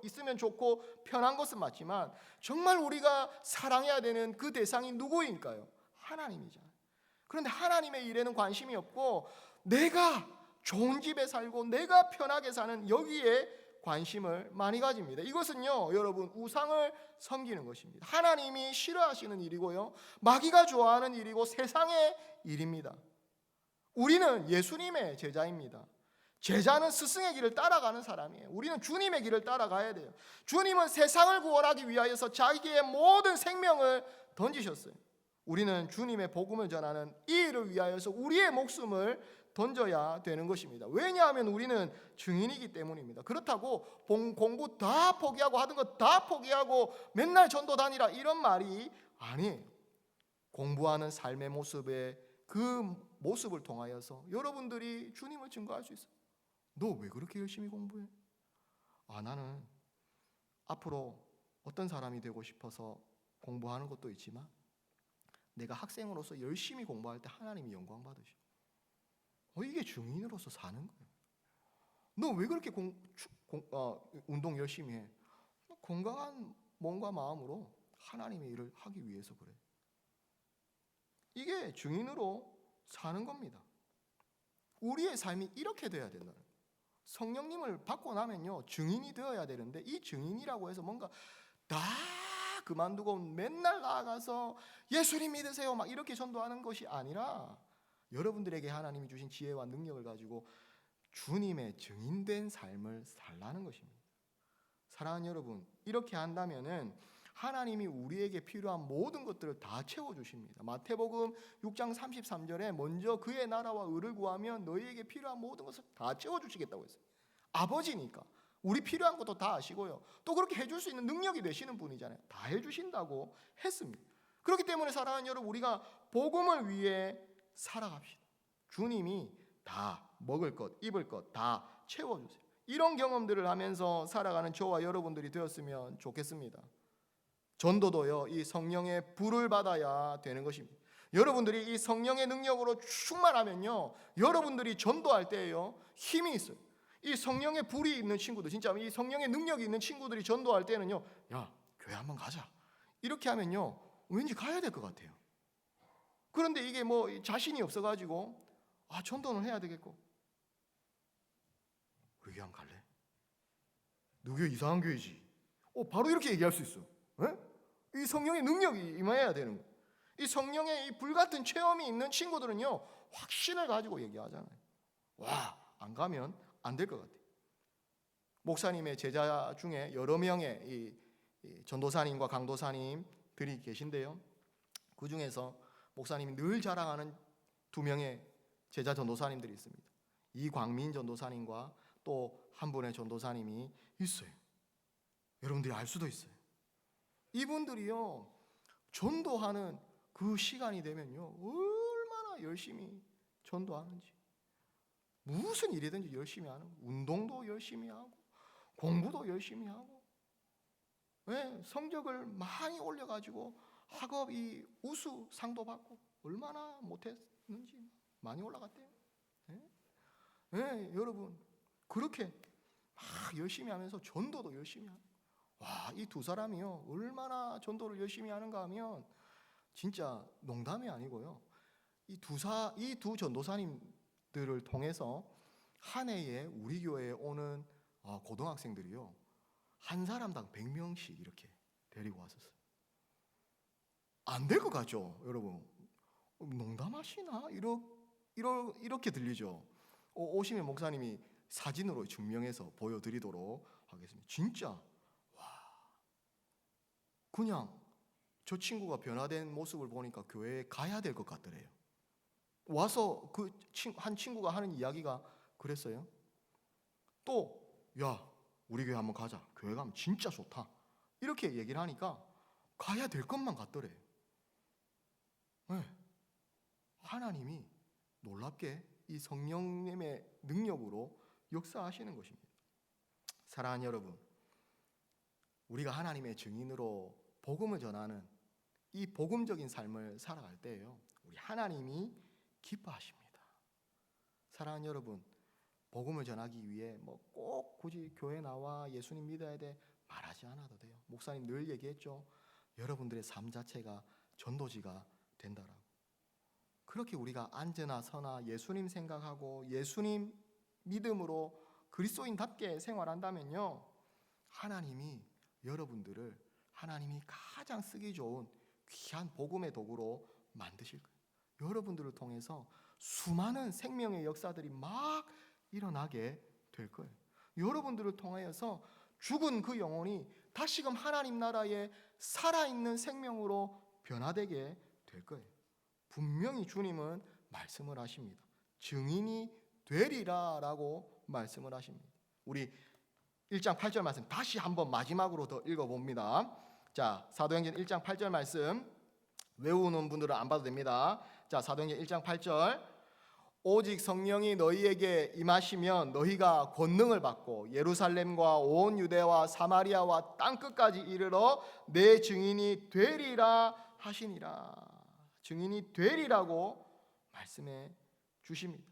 Speaker 4: 있으면 좋고 편한 것은 맞지만 정말 우리가 사랑해야 되는 그 대상이 누구인가요? 하나님이잖아요. 그런데 하나님의 일에는 관심이 없고 내가 좋은 집에 살고 내가 편하게 사는 여기에 관심을 많이 가집니다. 이것은요, 여러분, 우상을 섬기는 것입니다. 하나님이 싫어하시는 일이고요, 마귀가 좋아하는 일이고 세상의 일입니다. 우리는 예수님의 제자입니다. 제자는 스승의 길을 따라가는 사람이에요. 우리는 주님의 길을 따라가야 돼요. 주님은 세상을 구원하기 위하여서 자기의 모든 생명을 던지셨어요. 우리는 주님의 복음을 전하는 이 일을 위하여서 우리의 목숨을 던져야 되는 것입니다. 왜냐하면 우리는 증인이기 때문입니다. 그렇다고 공부 다 포기하고 하던 거 다 포기하고 맨날 전도 다니라 이런 말이 아니에요. 공부하는 삶의 모습에 그 모습을 통하여서 여러분들이 주님을 증거할 수 있어요. 너 왜 그렇게 열심히 공부해? 나는 앞으로 어떤 사람이 되고 싶어서 공부하는 것도 있지만 내가 학생으로서 열심히 공부할 때 하나님이 영광 받으셔. 이게 증인으로서 사는 거예요. 너 왜 그렇게 운동 열심히 해? 건강한 몸과 마음으로 하나님의 일을 하기 위해서 그래. 이게 증인으로 사는 겁니다. 우리의 삶이 이렇게 돼야 된다는 거예요. 성령님을 받고 나면요 증인이 되어야 되는데 이 증인이라고 해서 뭔가 다 그만두고 맨날 나아가서 예수님 믿으세요 막 이렇게 전도하는 것이 아니라 여러분들에게 하나님이 주신 지혜와 능력을 가지고 주님의 증인된 삶을 살라는 것입니다. 사랑하는 여러분, 이렇게 한다면은 하나님이 우리에게 필요한 모든 것들을 다 채워주십니다. 마태복음 6장 33절에 먼저 그의 나라와 의를 구하면 너희에게 필요한 모든 것을 다 채워주시겠다고 했어요. 아버지니까 우리 필요한 것도 다 아시고요, 또 그렇게 해줄 수 있는 능력이 되시는 분이잖아요. 다 해주신다고 했습니다. 그렇기 때문에 사랑하는 여러분, 우리가 복음을 위해 살아갑시다. 주님이 다 먹을 것, 입을 것 다 채워주세요. 이런 경험들을 하면서 살아가는 저와 여러분들이 되었으면 좋겠습니다. 전도도요, 이 성령의 불을 받아야 되는 것입니다. 여러분들이 이 성령의 능력으로 충만하면요, 여러분들이 전도할 때에요 힘이 있어요. 이 성령의 불이 있는 친구들, 진짜 이 성령의 능력이 있는 친구들이 전도할 때는요, 야, 교회 한번 가자 이렇게 하면요 왠지 가야 될 것 같아요. 그런데 이게 뭐 자신이 없어가지고 전도는 해야 되겠고, 우리 교회 한번 갈래? 너 교회 이상한 교회지. 바로 이렇게 얘기할 수 있어. 이 성령의 능력이 임해야 되는 거예요. 이 성령의 이 불같은 체험이 있는 친구들은요 확신을 가지고 얘기하잖아요. 안 가면 안 될 것 같아요. 목사님의 제자 중에 여러 명의 이 전도사님과 강도사님들이 계신데요, 그 중에서 목사님이 늘 자랑하는 두 명의 제자 전도사님들이 있습니다. 이광민 전도사님과 또 한 분의 전도사님이 있어요. 여러분들이 알 수도 있어요. 이분들이요 전도하는 그 시간이 되면요 얼마나 열심히 전도하는지, 무슨 일이든지 열심히 하는, 운동도 열심히 하고 공부도 열심히 하고, 성적을 많이 올려가지고 학업 이 우수상도 받고, 얼마나 못했는지 많이 올라갔대요. 여러분 그렇게 막 열심히 하면서 전도도 열심히 하는. 와, 이 두 사람이요 얼마나 전도를 열심히 하는가 하면 진짜 농담이 아니고요. 이 두 전도사님들을 통해서 한 해에 우리 교회에 오는 고등학생들이요 한 사람당 100명씩 이렇게 데리고 왔었어요. 안 될 것 같죠, 여러분? 농담하시나? 이렇게 들리죠. 오시면 목사님이 사진으로 증명해서 보여드리도록 하겠습니다. 진짜 와, 그냥 저 친구가 변화된 모습을 보니까 교회에 가야 될 것 같더래요. 와서 그 한 친구가 하는 이야기가 그랬어요. 또 야, 우리 교회 한번 가자. 교회 가면 진짜 좋다. 이렇게 얘기를 하니까 가야 될 것만 같더래요. 네. 하나님이 놀랍게 이 성령님의 능력으로 역사하시는 것입니다. 사랑하는 여러분, 우리가 하나님의 증인으로 복음을 전하는 이 복음적인 삶을 살아갈 때예요, 우리 하나님이 기뻐하십니다. 사랑하는 여러분, 복음을 전하기 위해 꼭 굳이 교회 나와 예수님 믿어야 돼 말하지 않아도 돼요. 목사님 늘 얘기했죠. 여러분들의 삶 자체가 전도지가 된다라고. 그렇게 우리가 앉으나 서나 예수님 생각하고 예수님 믿음으로 그리스도인답게 생활한다면요, 하나님이 여러분들을 하나님이 가장 쓰기 좋은 귀한 복음의 도구로 만드실 거예요. 여러분들을 통해서 수많은 생명의 역사들이 막 일어나게 될 거예요. 여러분들을 통하여서 죽은 그 영혼이 다시금 하나님 나라의 살아있는 생명으로 변화되게 될 거예요. 분명히 주님은 말씀을 하십니다. 증인이 되리라라고 말씀을 하십니다. 우리 1장 8절 말씀 다시 한번 마지막으로 더 읽어봅니다. 자, 사도행전 1장 8절 말씀 외우는 분들은 안 봐도 됩니다. 자, 사도행전 1장 8절 오직 성령이 너희에게 임하시면 너희가 권능을 받고 예루살렘과 온 유대와 사마리아와 땅끝까지 이르러 내 증인이 되리라 하시니라. 증인이 되리라고 말씀해 주십니다.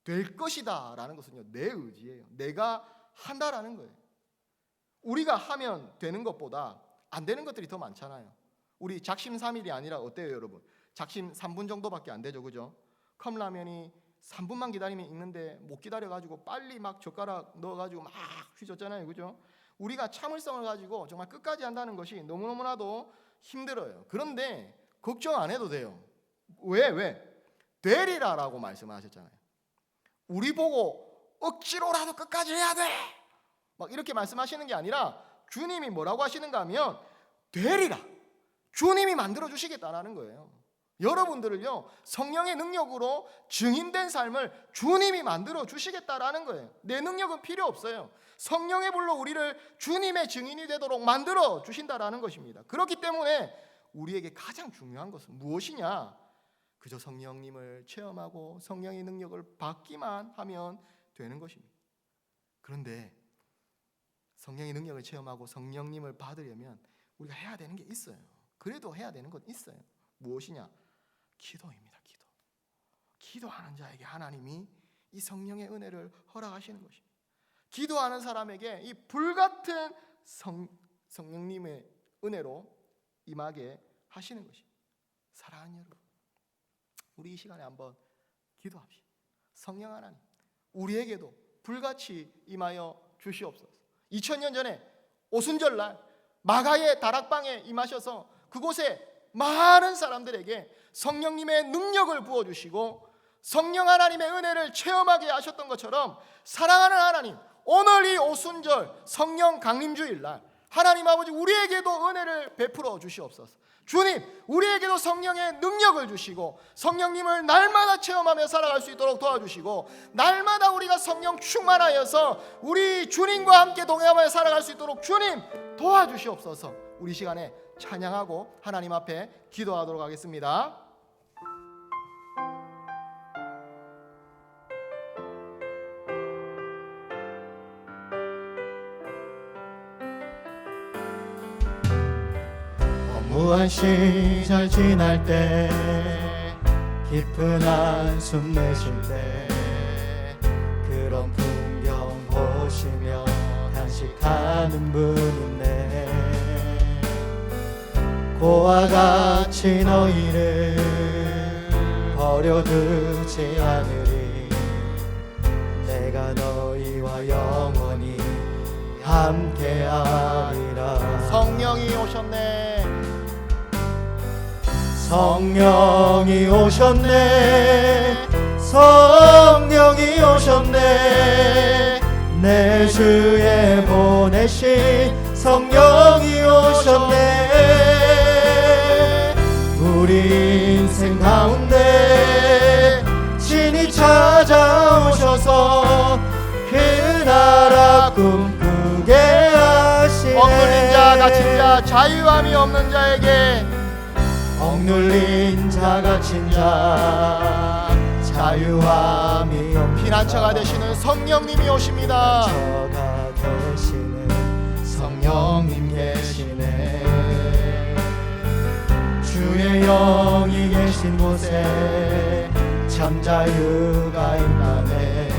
Speaker 4: 될 것이다 라는 것은요, 내 의지예요. 내가 한다라는 거예요. 우리가 하면 되는 것보다 안 되는 것들이 더 많잖아요. 우리 작심 3일이 아니라 어때요, 여러분? 작심 3분 정도밖에 안 되죠, 그죠? 컵라면이 3분만 기다리면 익는데 못 기다려가지고 빨리 막 젓가락 넣어가지고 막 휘젓잖아요, 그죠? 우리가 참을성을 가지고 정말 끝까지 한다는 것이 너무너무나도 힘들어요. 그런데 걱정 안 해도 돼요. 왜? 되리라라고 말씀하셨잖아요. 우리 보고 억지로라도 끝까지 해야 돼 막 이렇게 말씀하시는 게 아니라 주님이 뭐라고 하시는가 하면 되리라, 주님이 만들어 주시겠다라는 거예요. 여러분들을요 성령의 능력으로 증인된 삶을 주님이 만들어 주시겠다라는 거예요. 내 능력은 필요 없어요. 성령의 불로 우리를 주님의 증인이 되도록 만들어 주신다라는 것입니다. 그렇기 때문에 우리에게 가장 중요한 것은 무엇이냐? 그저 성령님을 체험하고 성령의 능력을 받기만 하면 되는 것입니다. 그런데 성령의 능력을 체험하고 성령님을 받으려면 우리가 해야 되는 게 있어요. 그래도 해야 되는 건 있어요. 무엇이냐? 기도입니다. 기도하는 자에게 하나님이 이 성령의 은혜를 허락하시는 것입니다. 기도하는 사람에게 이 불같은 성령님의 은혜로 임하게 하시는 것입니다. 사랑하는 여러분, 우리 이 시간에 한번 기도합시다. 성령 하나님, 우리에게도 불같이 임하여 주시옵소서. 2000년 전에 오순절날 마가의 다락방에 임하셔서 그곳에 많은 사람들에게 성령님의 능력을 부어주시고 성령 하나님의 은혜를 체험하게 하셨던 것처럼, 사랑하는 하나님, 오늘 이 오순절 성령 강림주일날 하나님 아버지 우리에게도 은혜를 베풀어 주시옵소서. 주님, 우리에게도 성령의 능력을 주시고 성령님을 날마다 체험하며 살아갈 수 있도록 도와주시고, 날마다 우리가 성령 충만하여서 우리 주님과 함께 동행하며 살아갈 수 있도록 주님 도와주시옵소서. 우리 시간에 찬양하고 하나님 앞에 기도하도록 하겠습니다.
Speaker 1: 무한 시절 지날 때 깊은 한숨 내쉴 때 오시며 탄식하는 분이네. 고와 같이 너희를 버려두지 않으리. 내가 너희와 영원히 함께하리라.
Speaker 4: 성령이 오셨네.
Speaker 1: 성령이 오셨네. 성령이 오셨네. 내 주에 보내신 성령이 오셨네. 우리 인생 가운데 친히 찾아오셔서 그 나라 꿈꾸게 하시네.
Speaker 4: 억눌린 자, 갇힌 자, 자유함이 없는 자에게,
Speaker 1: 억눌린 자 갇힌 자 자유함이 없는
Speaker 4: 피난처가 되시는 성령님이 오십니다.
Speaker 1: 피난처가 되시는 성령님 계시네. 주의 영이 계신 곳에 참 자유가 있다네.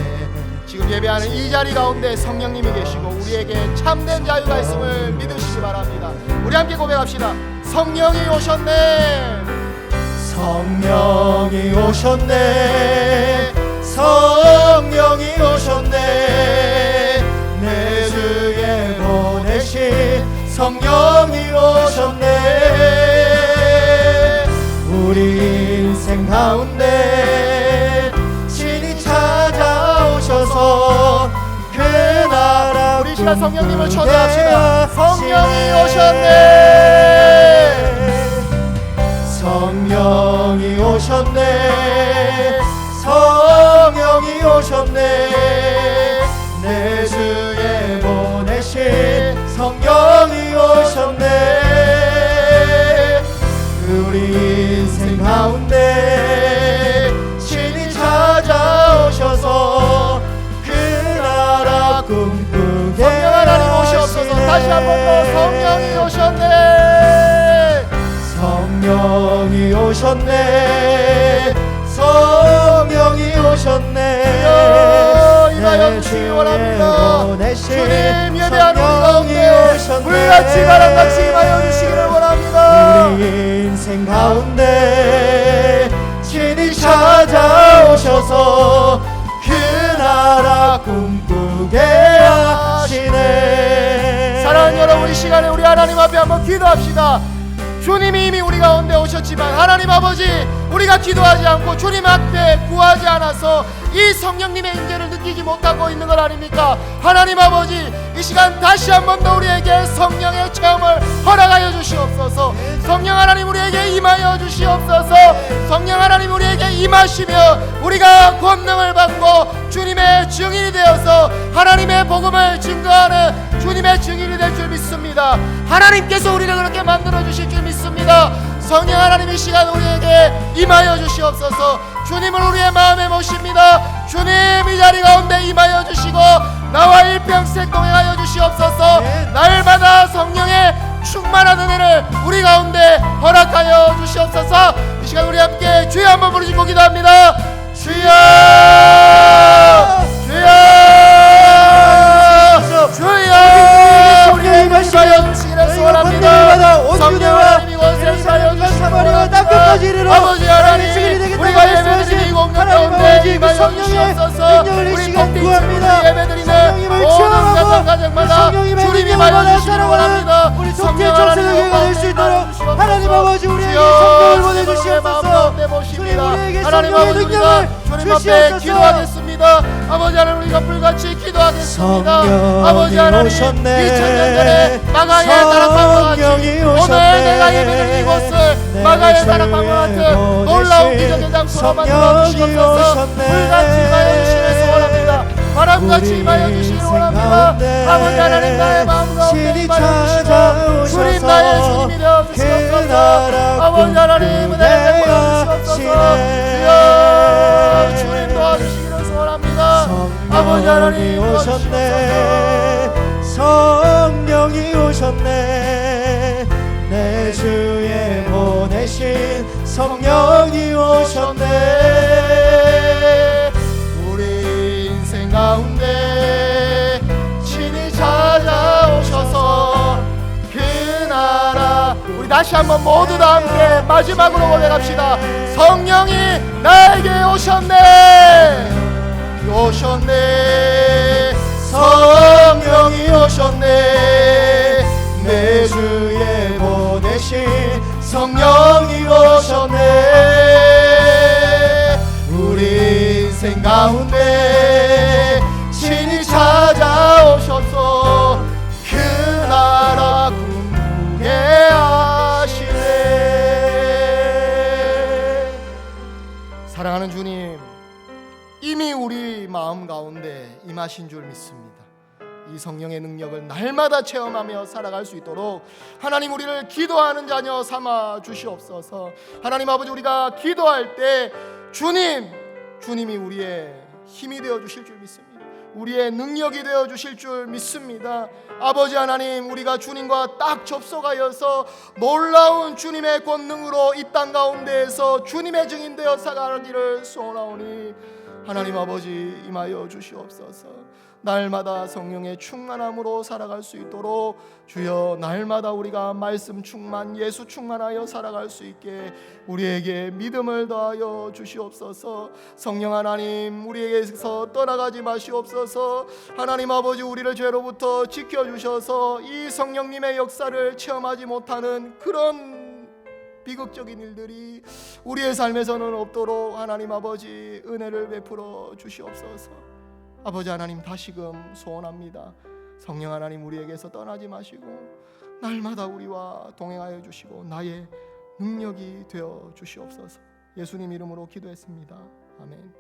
Speaker 4: 지금 예배하는 이 자리 가운데 성령님이 계시고 우리에게 참된 자유가 있음을 믿으시기 바랍니다. 우리 함께 고백합시다. 성령이 오셨네.
Speaker 1: 성령이 오셨네. 성령이 오셨네. 내 주에 보내신 성령이 오셨네. 우리 인생 가운데 친히 찾아오셔서 그 나라
Speaker 4: 우리 시간 성령님을
Speaker 1: 꿈꾸게
Speaker 4: 초대합시다. 성령이
Speaker 1: 하시네.
Speaker 4: 오셨네.
Speaker 1: 성령이 오셨네. 성령이 오셨네. 내 주에 보내신 성령이 오셨네. 우리 인생 가운데 친히 찾아오셔서 그 나라 꿈꾸게
Speaker 4: 성령 하나님 오시옵소서. 다시 한 번 더 성령이 오셨네.
Speaker 1: 성령이 오셨네. 성령이 오셨네.
Speaker 4: 주여 임하여 주시기 원합니다. 주님 예배하는 우리 가운데 불같이 바람같이 임하여 주시기를 원합니다.
Speaker 1: 우리 인생 가운데 친히 찾아오셔서 그 나라 꿈꾸게 하시네.
Speaker 4: 사랑하는 여러분, 이 시간에 우리 하나님 앞에 한번 기도합시다. 주님이 이미 우리 가운데 오셨지만 하나님 아버지, 우리가 기도하지 않고 주님 앞에 구하지 않아서 이 성령님의 임재를 느끼지 못하고 있는 것 아닙니까? 하나님 아버지, 이 시간 다시 한 번 더 우리에게 성령의 체험을 허락하여 주시옵소서. 성령 하나님 우리에게 임하여 주시옵소서. 성령 하나님 우리에게 임하시며 우리가 권능을 받고 주님의 증인이 되어서 하나님의 복음을 증거하는 주님의 증인이 될 줄 믿습니다. 하나님께서 우리를 그렇게 만들어 주실 줄 믿습니다. 성령 하나님 이 시간 우리에게 임하여 주시옵소서. 주님을 우리의 마음에 모십니다. 주님 이 자리 가운데 임하여 주시고 나와 일평생 동행하여 주시옵소서. 날마다 성령의 충만한 은혜를 우리 가운데 허락하여 주시옵소서. 이 시간 우리 함께 주여 한번 부르시고 기도합니다. 주여, 주여, 주여. 우리의 임하여 주시기를 소원합니다. 성령 하나님 이곳에 임하여 주시기를 원합니다. 아버지 하나님, 우리가 예배드리는 이 공간 가운데 임하여 주시옵소서. 우리 복되이 예배드리는 모든 가정마다 주님 임하여 주시기를 원합니다. 성령 하나님 임하여 주시옵소서.
Speaker 1: 하나님 아버지 우리에게 성령을 보내주시옵소서.
Speaker 4: 하나님 아버지 우리가 주님 앞에 기도하겠습니다. 아버지 하나님 우리가 불같이 기도하겠습니다. 아버지 하나님 2000년 전에 마가의 다락방과 같이 오늘 내가 예배드리는 이곳을 마가의 다락방과 같은 놀라운 기적의 장소로 만들어 주시옵소서. 불같이 임하여 주시길 소원합니다. 바람같이 임하여 주시길 원합니다. 아버지 하나님 나의 마음 가운데 임하여 주시고 주님 나의 주님이 되어 주시옵소서. 아버지 하나님 은혜를 베풀어 주시옵소서. 주여 주님 도와주시기를 소원합니다. 아버지 하나님
Speaker 1: 오셨네. 성령이 오셨네. 내 주에 보내신 성령이 오셨네.
Speaker 4: 우리 인생 가운데 다시 한번 모두 다 함께 마지막으로 고백합시다. 성령이 나에게 오셨네, 오셨네, 성령이 오셨네, 내 주에 보내신 성령이 오셨네. 우리 인생 가운데 신이 찾아오셔서 그 나라 꿈꾸게 하시네. 사랑하는 주님, 이미 우리 마음 가운데 임하신 줄 믿습니다. 이 성령의 능력을 날마다 체험하며 살아갈 수 있도록 하나님, 우리를 기도하는 자녀 삼아 주시옵소서. 하나님 아버지, 우리가 기도할 때 주님이 우리의 힘이 되어 주실 줄 믿습니다. 우리의 능력이 되어 주실 줄 믿습니다. 아버지 하나님, 우리가 주님과 딱 접속하여서 놀라운 주님의 권능으로 이 땅 가운데에서 주님의 증인 되어 살아가기를 소원하오니 하나님 아버지, 임하여 주시옵소서. 날마다 성령의 충만함으로 살아갈 수 있도록 주여, 날마다 우리가 말씀 충만, 예수 충만하여 살아갈 수 있게 우리에게 믿음을 더하여 주시옵소서. 성령 하나님, 우리에게서 떠나가지 마시옵소서. 하나님 아버지, 우리를 죄로부터 지켜주셔서 이 성령님의 역사를 체험하지 못하는 그런 비극적인 일들이 우리의 삶에서는 없도록 하나님 아버지, 은혜를 베풀어 주시옵소서. 아버지 하나님, 다시금 소원합니다. 성령 하나님, 우리에게서 떠나지 마시고 날마다 우리와 동행하여 주시고 나의 능력이 되어 주시옵소서. 예수님 이름으로 기도했습니다. 아멘.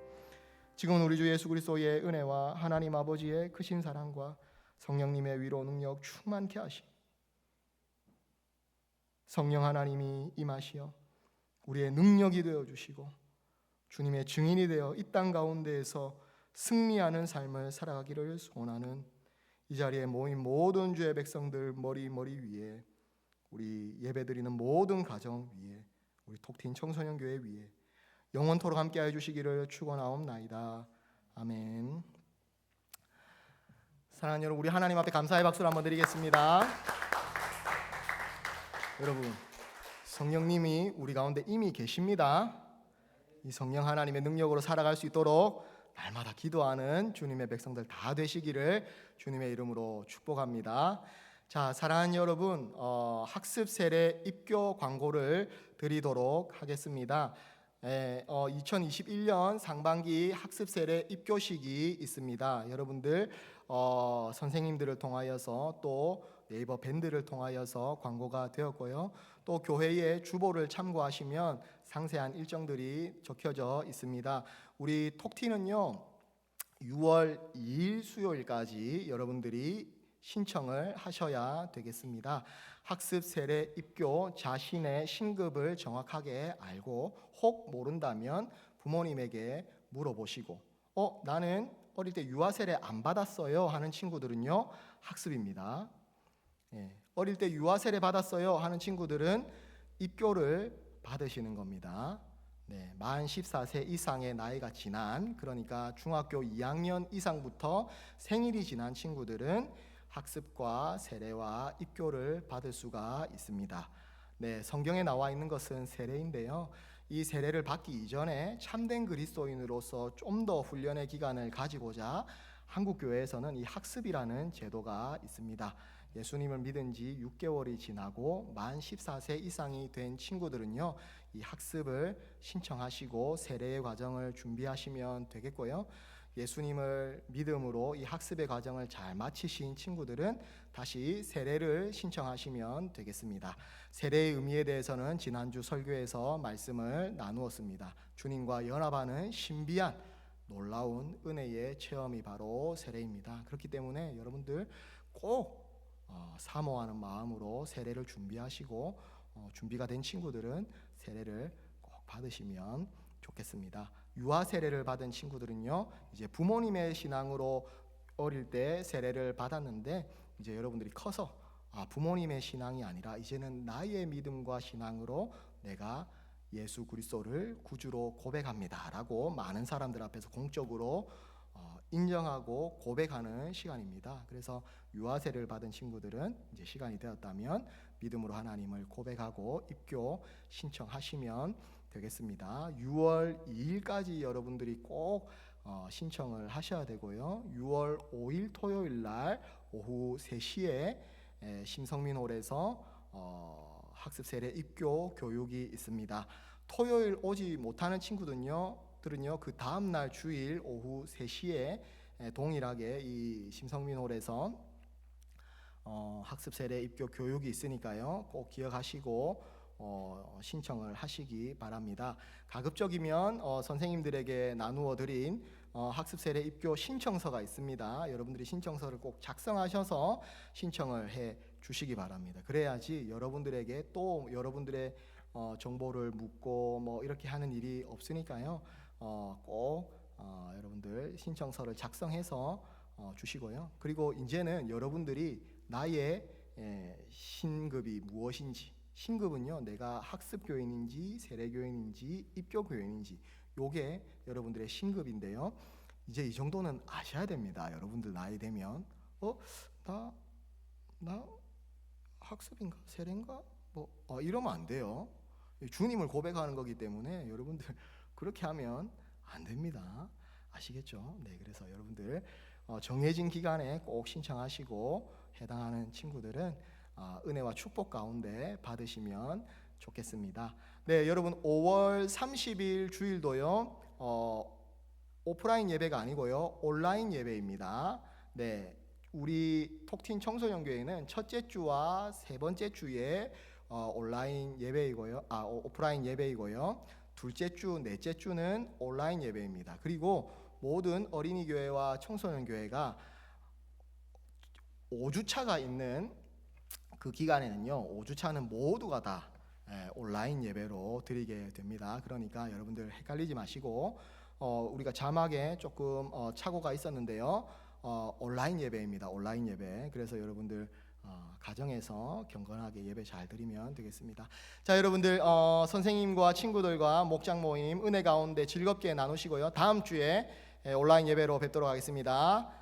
Speaker 4: 지금은 우리 주 예수 그리스도의 은혜와 하나님 아버지의 크신 사랑과 성령님의 위로 능력 충만케 하심, 성령 하나님이 임하시어 우리의 능력이 되어 주시고 주님의 증인이 되어 이 땅 가운데에서 승리하는 삶을 살아가기를 소원하는 이 자리에 모인 모든 주의 백성들 머리 위에, 우리 예배드리는 모든 가정 위에, 우리 톡틴 청소년 교회 위에 영원토록 함께하여 주시기를 축원하옵나이다. 아멘. 사랑하는 여러분, 우리 하나님 앞에 감사의 박수를 한번 드리겠습니다. 여러분, 성령님이 우리 가운데 이미 계십니다. 이 성령 하나님의 능력으로 살아갈 수 있도록 날마다 기도하는 주님의 백성들 다 되시기를 주님의 이름으로 축복합니다. 자, 사랑하는 여러분, 학습 세례 입교 광고를 드리도록 하겠습니다. 2021년 상반기 학습 세례 입교식이 있습니다. 여러분들 선생님들을 통하여서 또 네이버 밴드를 통하여서 광고가 되었고요. 또 교회의 주보를 참고하시면 상세한 일정들이 적혀져 있습니다. 우리 톡티는요, 6월 2일 수요일까지 여러분들이 신청을 하셔야 되겠습니다. 학습 세례 입교 자신의 신급을 정확하게 알고 혹 모른다면 부모님에게 물어보시고 나는 어릴 때 유아 세례 안 받았어요 하는 친구들은요, 학습입니다. 어릴 때 유아 세례 받았어요 하는 친구들은 입교를 받으시는 겁니다. 만 14세 이상의 나이가 지난, 그러니까 중학교 2학년 이상부터 생일이 지난 친구들은 학습과 세례와 입교를 받을 수가 있습니다. 성경에 나와 있는 것은 세례인데요. 이 세례를 받기 이전에 참된 그리스도인으로서 좀 더 훈련의 기간을 가지고자 한국 교회에서는 이 학습이라는 제도가 있습니다. 예수님을 믿은 지 6개월이 지나고 만 14세 이상이 된 친구들은요, 이 학습을 신청하시고 세례의 과정을 준비하시면 되겠고요. 예수님을 믿음으로 이 학습의 과정을 잘 마치신 친구들은 다시 세례를 신청하시면 되겠습니다. 세례의 의미에 대해서는 지난주 설교에서 말씀을 나누었습니다. 주님과 연합하는 신비한 놀라운 은혜의 체험이 바로 세례입니다. 그렇기 때문에 여러분들 꼭 사모하는 마음으로 세례를 준비하시고 준비가 된 친구들은 세례를 꼭 받으시면 좋겠습니다. 유아 세례를 받은 친구들은요, 이제 부모님의 신앙으로 어릴 때 세례를 받았는데 이제 여러분들이 커서 부모님의 신앙이 아니라 이제는 나의 믿음과 신앙으로 내가 예수 그리스도를 구주로 고백합니다라고 많은 사람들 앞에서 공적으로 인정하고 고백하는 시간입니다. 그래서 유아세를 받은 친구들은 이제 시간이 되었다면 믿음으로 하나님을 고백하고 입교 신청하시면 되겠습니다. 6월 2일까지 여러분들이 꼭 신청을 하셔야 되고요. 6월 5일 토요일 날 오후 3시에 심성민홀에서 학습 세례 입교 교육이 있습니다. 토요일 오지 못하는 친구들은요 그 다음 날 주일 오후 3시에 동일하게 이 심성민홀에서 학습 세례 입교 교육이 있으니까요. 꼭 기억하시고 신청을 하시기 바랍니다. 가급적이면 선생님들에게 나누어 드린 학습 세례 입교 신청서가 있습니다. 여러분들이 신청서를 꼭 작성하셔서 신청을 해 주시기 바랍니다. 그래야지 여러분들에게 또 여러분들의 정보를 묻고 뭐 이렇게 하는 일이 없으니까요. 꼭 여러분들 신청서를 작성해서 주시고요. 그리고 이제는 여러분들이 나의 신급이 무엇인지, 신급은요 내가 학습교인인지 세례교인인지 입교교인인지 요게 여러분들의 신급인데요. 이제 이 정도는 아셔야 됩니다. 여러분들 나이 되면 나 학습인가 세례인가 뭐 이러면 안 돼요. 주님을 고백하는 거기 때문에 여러분들 그렇게 하면 안 됩니다. 아시겠죠? 네, 그래서 여러분들 정해진 기간에 꼭 신청하시고 해당하는 친구들은 은혜와 축복 가운데 받으시면 좋겠습니다. 네, 여러분 5월 30일 주일도요 오프라인 예배가 아니고요 온라인 예배입니다. 네, 우리 톡틴 청소년 교회는 첫째 주와 세 번째 주에 온라인 예배이고요, 오프라인 예배이고요. 둘째 주, 넷째 주는 온라인 예배입니다. 그리고 모든 어린이 교회와 청소년 교회가 5주차가 있는 그 기간에는요, 5주차는 모두가 다 온라인 예배로 드리게 됩니다. 그러니까 여러분들 헷갈리지 마시고 우리가 자막에 조금 착오가 있었는데요. 온라인 예배입니다. 온라인 예배. 그래서 여러분들 가정에서 경건하게 예배 잘 드리면 되겠습니다. 자, 여러분들 선생님과 친구들과 목장 모임 은혜 가운데 즐겁게 나누시고요. 다음 주에 온라인 예배로 뵙도록 하겠습니다.